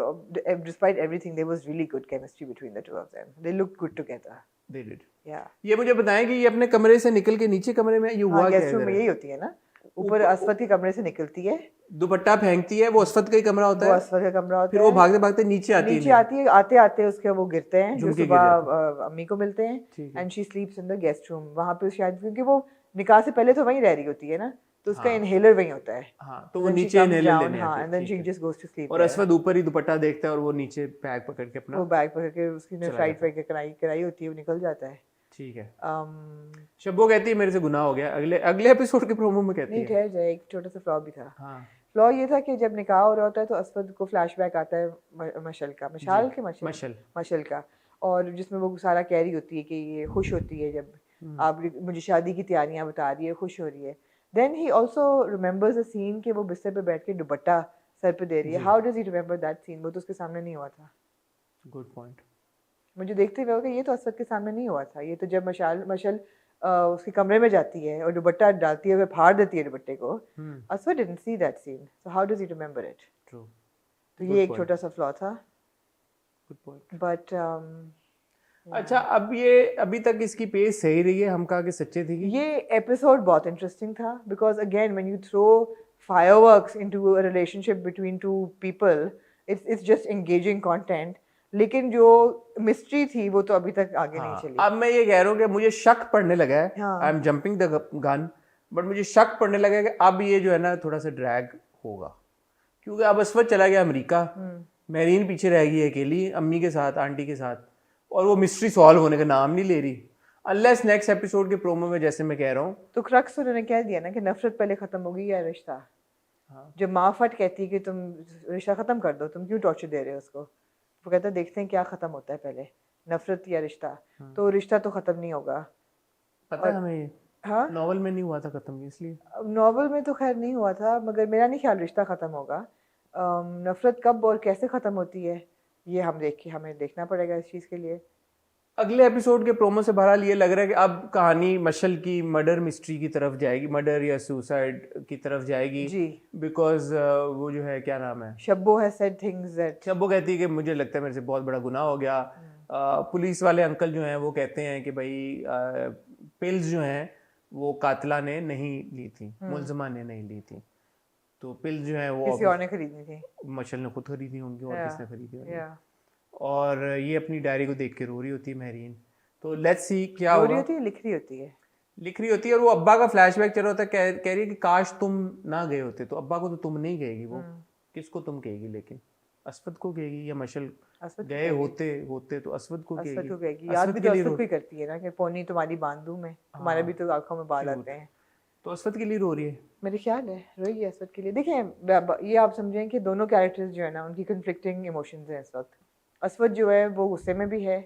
despite everything there was really good chemistry between the two of them. They looked good together. They did. Yeah. ये मुझे बताएं कि ये अपने कमरे से निकल के नीचे कमरे में ये हुआ क्या है? गेस्ट रूम में यही होती है ना, ऊपर अस्वद के कमरे से निकलती है, दुपट्टा फेंकती है, वो अस्वद का ही कमरा होता है, वो अस्वद का कमरा होता है, फिर वो भागते भागते नीचे आती है, आते आते उसके वो गिरते हैं, जो सुबह अम्मी को मिलते हैं, and she स्लीप्स in the guest room. वहां पे शायद क्योंकि वो निकाह से पहले तो वहीं रह रही होती है ना, तो उसका इनहेलर वहीं होता है। हाँ, तो वो नीचे इनहेलर लेने आती है, and then she just goes to sleep. और अस्वद ऊपर ही दुपट्टा देखता है और वो नीचे बैग पकड़ के अपना, वो बैग पकड़ के उसकी ने फ्लाइट पे कराई होती है, वो निकल जाता है। ठीक है। शब्बो कहती है मेरे से गुनाह हो गया, अगले एपिसोड के प्रोमो में कहती है। नहीं ठहर जाए, एक छोटा सा फ्लॉ भी था। फ्लॉ ये था कि जब निकाह हो रहा होता है तो अस्वद को फ्लैशबैक आता है मशल का, और जिसमें वो सारा कह रही होती है कि ये खुश होती है जब आप मुझे शादी की तैयारियां बता रही है, खुश हो रही है। Then he also remembers a scene कि वो बिस्तर पे बैठ के दुपट्टा सर पे दे रही है। How does he remember that scene? वो तो उसके सामने नहीं हुआ था। Good point. मुझे देखते हुए होगा ये तो अस्वद के सामने नहीं हुआ था, ये तो जब मशल उसके कमरे में जाती है और दुपट्टा डालती है, वे फाड़ देती है दुपट्टे को। Aswad didn't see that scene, so how does he remember it? True. तो ये एक छोटा सा फ्लॉ था। Good point. बट अच्छा, अब ये अभी तक इसकी पेस सही रही है, हम कहा कि सच्चे थी कि ये एपिसोड बहुत इंटरेस्टिंग था, because again when you throw fireworks into a relationship between two people, it's just engaging content, लेकिन जो मिस्ट्री थी वो तो अभी तक आगे नहीं चली। अब मैं ये कह रहा हूँ कि मुझे शक पड़ने लगा है, I am jumping the gun, but मुझे शक पड़ने लगा है कि अब ये जो है ना थोड़ा सा ड्रैग होगा, क्योंकि अब अस्वद चला गया अमेरिका, महरीन पीछे रह गई अकेली अम्मी के साथ, आंटी के साथ, और वो मिस्ट्री सॉल्व होने का नाम नहीं ले रही। अनलेस नेक्स्ट एपिसोड के प्रोमो में जैसे मैं कह रहा हूँ तो क्रक्स उन्होंने कह दिया ना कि नफरत पहले खत्म होगी या रिश्ता। हाँ। जब माँ फट कहती है कि तुम रिश्ता खत्म कर दो, तुम क्यों टॉर्चर दे रहे हो उसको, वो कहता है देखते हैं क्या खत्म होता है पहले, नफरत या रिश्ता। तो रिश्ता तो खत्म नहीं होगा। पता है हमें ये हाँ, नॉवल में नहीं हुआ था खत्म, इसलिए नॉवल में तो खैर नहीं हुआ था, मगर मेरा नहीं ख्याल रिश्ता खत्म होगा। नफरत कब और कैसे खत्म होती है ये हमें देखना पड़ेगा इस चीज़ के लिए। अगले एपिसोड के प्रोमो से बहरहाल ये लग रहा है कि अब कहानी मशल की मर्डर मिस्ट्री की तरफ जाएगी, मर्डर या सुसाइड की तरफ जाएगी जी, बिकॉज वो जो है क्या नाम है, Shabbo has said things that, Shabbo कहती है कि मुझे लगता है मेरे से बहुत बड़ा गुनाह हो गया। पुलिस वाले अंकल जो हैं वो कहते हैं कि भाई पिल्स जो हैं वो कातिला ने नहीं ली थी, मुलजमा ने नहीं ली थी, तो पिल्स जो हैं वो किसी और ने खरीदनी थी, मशल ने खुद खरीदी होंगी और किसने खरीदी होंगी। या और ये अपनी डायरी को देख के रो रही होती है महरीन। तो लेट्स सी क्या रो होगा। रही होती है, लिख रही होती है, लिख रही होती है और वो अब्बा का फ्लैशबैक चल रहा होता है, कह रही है कि काश तुम ना गए होते। तो अब्बा को तो तुम नहीं कहेगी, वो किसको तुम कहेगी, लेकिन असफद को कहेगी या मशल गए होते तो असफद को असफद कहेगी। को कहेगी। याद भी तो असफद को ही करती है ना कि पोनी तुम्हारी बांधू में, तुम्हारे भी तो आंखों में बाल आते हैं, तो असफद के लिए रो रही है, मेरे ख्याल है रोई है असफद के लिए। देखें ये आप समझें कि दोनों कैरेक्टर्स जो है ना उनकी कन्फ्लिक्टिंग इमोशंस हैं इस वक्त। असफद जो है वो गुस्से में भी है,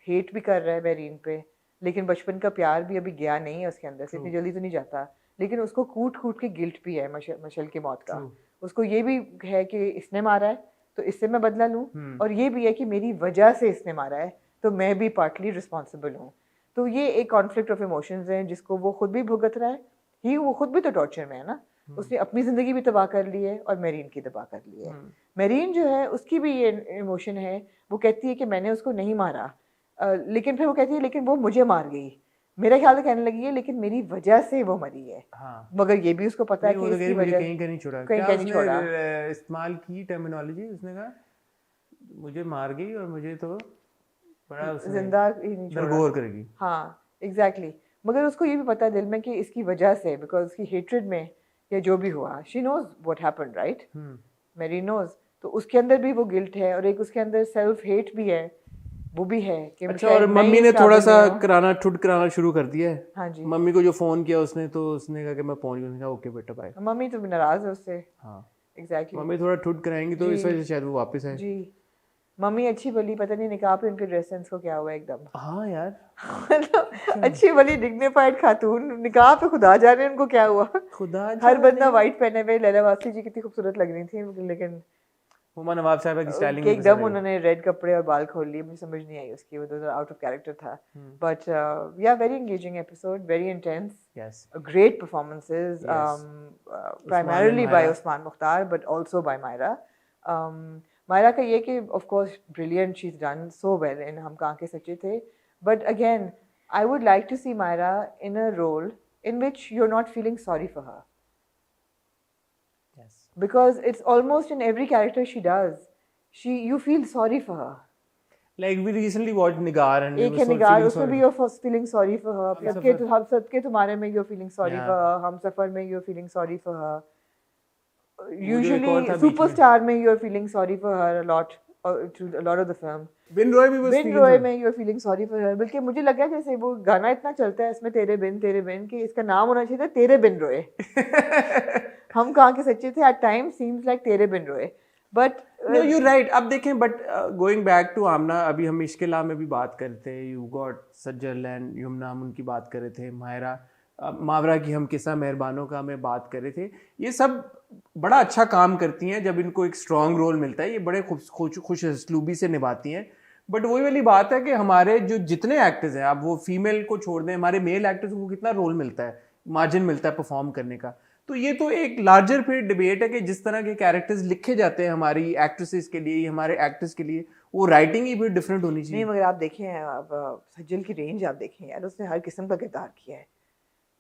हेट भी कर रहा है मेरीन पे, लेकिन बचपन का प्यार भी अभी गया नहीं है उसके अंदर से, इतनी जल्दी तो नहीं जाता। लेकिन उसको कूट कूट के गिल्ट भी है मशल की मौत का। उसको ये भी है कि इसने मारा है तो इससे मैं बदला लूँ, और ये भी है कि मेरी वजह से इसने मारा है तो मैं भी पार्टली रिस्पॉन्सिबल हूँ। तो ये एक कॉन्फ्लिक्ट ऑफ इमोशंस हैं जिसको वो खुद भी भुगत रहा है। वो खुद भी तो टॉर्चर में है ना, उसने अपनी ज़िंदगी भी तबाह कर ली है और मेरीन की तबाह कर ली है। मेरीन जो है उसकी भी ये इमोशन है, वो कहती है कि मैंने उसको नहीं मारा, लेकिन फिर वो कहती है लेकिन वो मुझे मार गई। मेरा ख्याल कहने लगी है लेकिन मेरी वजह से वो मरी है। हाँ। मगर ये भी उसको पता है कि इसकी वजह कहीं नहीं छोड़ा, कहीं क्या नहीं छोड़ा। उसने इस्तेमाल की टर्मिनोलॉजी, उसने कहा मुझे मार गई और मुझे तो बड़ा जिंदा ही नहीं छोड़ा, दरगोर करेगी। हाँ एग्जैक्टली। मगर उसको ये भी पता है दिल में कि इसकी वजह से, बिकॉज उसकी हेट्रेड में या जो भी हुआ, she knows what happened, right, मेरी नोज। तो उसके अंदर भी वो गिल्ट है और एक उसके अंदर सेल्फ हेट भी है, वो भी है कि अच्छा। और मम्मी ने थोड़ा सा ठुट कराना शुरू कर दिया है। हाँ जी, मम्मी को जो फोन किया उसने, तो उसने कहा कि मैं पहुंच गई, कहा ओके बेटा बाय। मम्मी तो नाराज है उससे। हाँ एग्जैक्टली, मम्मी थोड़ा ठुट कराएंगी तो इस वजह से शायद वो वापस आए। जी मम्मी अच्छी भली, पता नहीं निकाह पे उनके ड्रेस सेंस को क्या हुआ एकदम। हाँ यार अच्छी भली डिग्निफाइड खातून, निकाह पे खुदा जाने उनको क्या हुआ। खुदा हर बंदा वाइट पहने हुए, लैला वासी जी कितनी खूबसूरत लग रही थी, लेकिन हुमा नवाब साहिबा की स्टाइलिंग एकदम उन्होंने रेड कपड़े और बाल खोल लिए, मुझे समझ नहीं आई उसकी, वो तो आउट ऑफ कैरेक्टर था। But yeah very engaging episode, very intense, great performances, primarily by Usman Mukhtar but also by Mahira. Mahira का ये कि of course brilliant, she is done so well in Hum Kahan Ke Sachay Thay, but again I would like to see Mahira in a role in which you're not feeling sorry for her. Yes. Because it's almost in every character she does, you feel sorry for her. Like we recently watched Nigar and एक है निगार, उसमें भी you're feeling sorry for her. सबके तुम्हारे में you're feeling sorry for her. हम सफर में you're feeling sorry for her. Usually Superstar में you're feeling sorry for her a lot. To a lot of the film. बिन रॉय में you're feeling sorry for her. बल्कि मुझे लगा जैसे वो गाना इतना चलता है इसमें तेरे बिन कि इसका नाम होना चाहिए था तेरे बिन रोए। हम कहाँ के सच्चे थे, at times seems like तेरे बिन रोए, but no you're right। अब देखें बट गोइंग बैक टू आमना, अभी हम इश्क़िला में भी बात करते हैं, you got Sajal and Yamuna, हम उनकी बात कर रहे थे, मायरा मावरा की हम किस्सा मेहरबानों का में बात कर रहे थे। ये सब बड़ा अच्छा काम करती हैं जब इनको एक स्ट्रॉन्ग रोल मिलता है, ये बड़े खुश असलूबी से निभाती हैं। बट वही वाली बात है कि हमारे जो जितने एक्टर्स हैं, आप वो फीमेल को छोड़ दें, हमारे मेल एक्टर्स को कितना रोल मिलता है, मार्जिन मिलता है परफॉर्म करने का। तो ये तो एक लार्जर फिर डिबेट है कि जिस तरह के कैरेक्टर्स लिखे जाते हैं हमारी एक्ट्रेसेस के लिए, हमारे एक्टर्स के लिए, वो राइटिंग ही फिर डिफरेंट होनी चाहिए। नहीं, मगर आप देखें, अब सज्जल की रेंज आप देखें यार, उसने हर किस्म का किरदार किया है।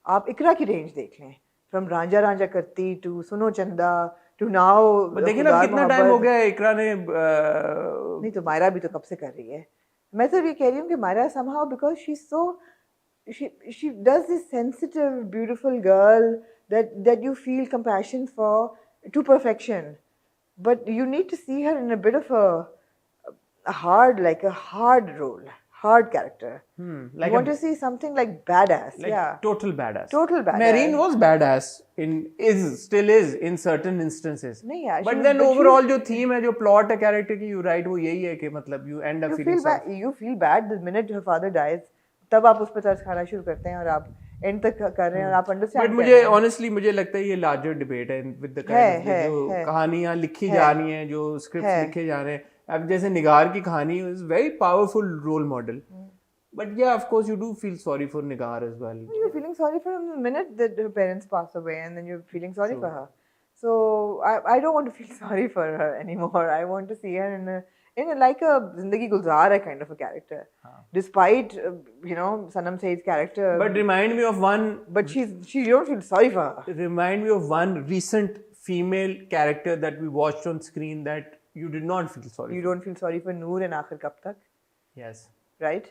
आप इकरा की रेंज देख लें, फ्रॉम रांझा करती टू सुनो चंदा टू नाउ। देखिए ना कितना टाइम हो गया इकरा ने नहीं तो मायरा भी तो कब से कर रही है। मैं तो ये कह रही हूँ कि Myra somehow because she's so she does this sensitive beautiful girl that you feel compassion for to perfection, but you need to see her in a bit of a hard, like a hard role, hard character. Like you want to see something like badass. like Yeah. total badass. Total badass. Marine was badass still is in certain instances. नहीं यार, But she- then but overall जो theme है, जो plot है character की, you write वो यही है कि मतलब you end up You feeling feel bad. You feel bad the minute her father dies. तब आप उस पर तरस खाना शुरू करते हैं और आप end तक कर रहे हैं और आप understand बट कर मुझे रहे हैं। ऑनेस्टली मुझे लगता है ये लार्जर डिबेट है विद द है, जो है। कहानियां लिखी जा रही हैं, जो स्क्रिप्ट्स है। लिखे जा रहे हैं। अब जैसे निगार की कहानी is very powerful role model, but yeah of course you do feel sorry for Nigar as well. You're feeling sorry for her the minute that her parents pass away, and then you're feeling sorry for her. So I don't want to feel sorry for her anymore. I want to see her in a like a Zindagi Gulzar hai kind of a character. Despite Sanam Said's character, But remind me of one you don't feel sorry for her. remind me of one recent female character that we watched on screen that you did not feel sorry You don't feel sorry for Noor and Aakhir Kab Tak, for. Yes. right?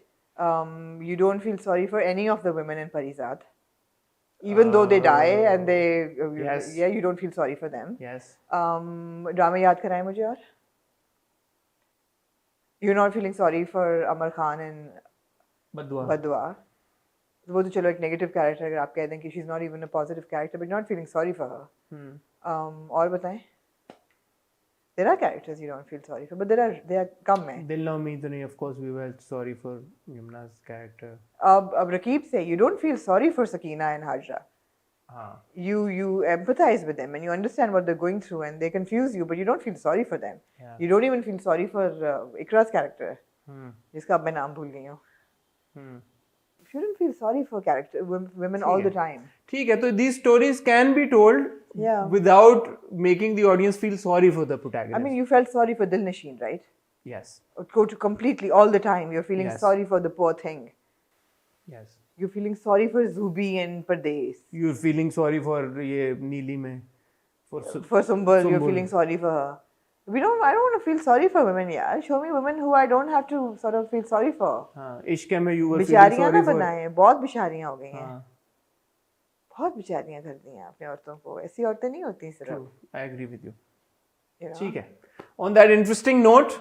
You don't feel sorry for any of the women in Parizad. Even though they die and they Yes. yeah, you don't feel sorry for them. Yes. ड्रामे याद कराएं मुझे और You're not feeling sorry for Amar Khan and Badwa. Badwa. वो तो चलो एक negative character अगर आप कह दें कि she is not even a positive character but not feeling sorry for her और बताएं there are characters you don't feel sorry for but they are कम है Dil Na Umeed Nahi, of course we were sorry for Yumna's character. अब रकीब से you don't feel sorry for Sakina and Hajra. You empathize with them and you understand what they're going through and they confuse you but you don't feel sorry for them. Yeah. You don't even feel sorry for Ikra's character जिसका अब मैं नाम भूल गई हूँ. You shouldn't feel sorry for women all the time. ठीक है, तो these stories can be told Yeah. without making the audience feel sorry for the protagonist. I mean, you felt sorry for Dilnashin, right? Yes. Go to completely all the time. You're feeling Yes. sorry for the poor thing. Yes. You're feeling sorry for Zubi and Pardes. You're feeling sorry for ये नीली में for For Sumbul, you're Sumbul. feeling sorry for her. I don't want to feel sorry for women, yeah. Show me women who I don't have to sort of feel sorry for. हाँ, इश्क में you were feeling बिचारियां ना sorry for. बनाए, बहुत बिचारियां हो गई हैं. हाँ, बहुत बिचारियां कर दी हैं आपने औरतों को. ऐसी औरतें नहीं होती सिर्फ. true. I agree with you. You know? ठीक है. On that interesting note,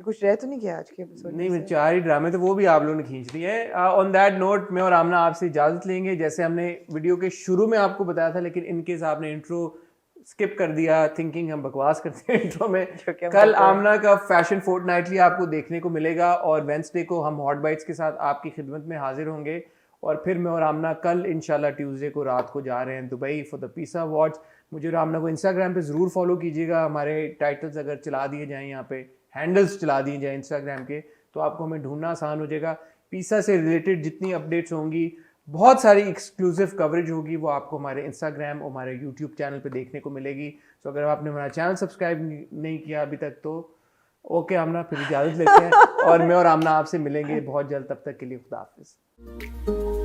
कुछ रह तो नहीं गया आज के एपिसोड नहीं मैं 4 ही ड्रामे तो वो भी आप लोगों ने खींच दिए हैं. ऑन दैट नोट मैं और आमना आपसे इजाजत लेंगे. जैसे हमने वीडियो के शुरू में आपको बताया था, लेकिन इनकेस आपने इंट्रो स्किप कर दिया थिंकिंग हम बकवास करते हैं इंट्रो में. कल आमना का फैशन फोर्टनाइटली आपको देखने को मिलेगा और वेंसडे को हम हॉट बाइट्स के साथ आपकी खिदमत में हाजिर होंगे. और फिर मैं और आमना कल इंशाल्लाह ट्यूसडे को रात को जा रहे हैं दुबई फॉर द पीसा अवार्ड्स. मुझे और आमना को इंस्टाग्राम पे ज़रूर फॉलो कीजिएगा. हमारे टाइटल्स अगर चला दिए जाएँ, यहाँ पे हैंडल्स चला दिए जाएँ इंस्टाग्राम के, तो आपको हमें ढूंढना आसान हो जाएगा. पीसा से रिलेटेड जितनी अपडेट्स होंगी, बहुत सारी एक्सक्लूसिव कवरेज होगी, वो आपको हमारे इंस्टाग्राम और हमारे यूट्यूब चैनल पे देखने को मिलेगी. तो अगर आपने हमारा चैनल सब्सक्राइब नहीं किया अभी तक तो ओके आमना, फिर इजाज़त लेते हैं और मैं और आमना आपसे मिलेंगे बहुत जल्द. तब तक के लिए खुदा हाफिज़.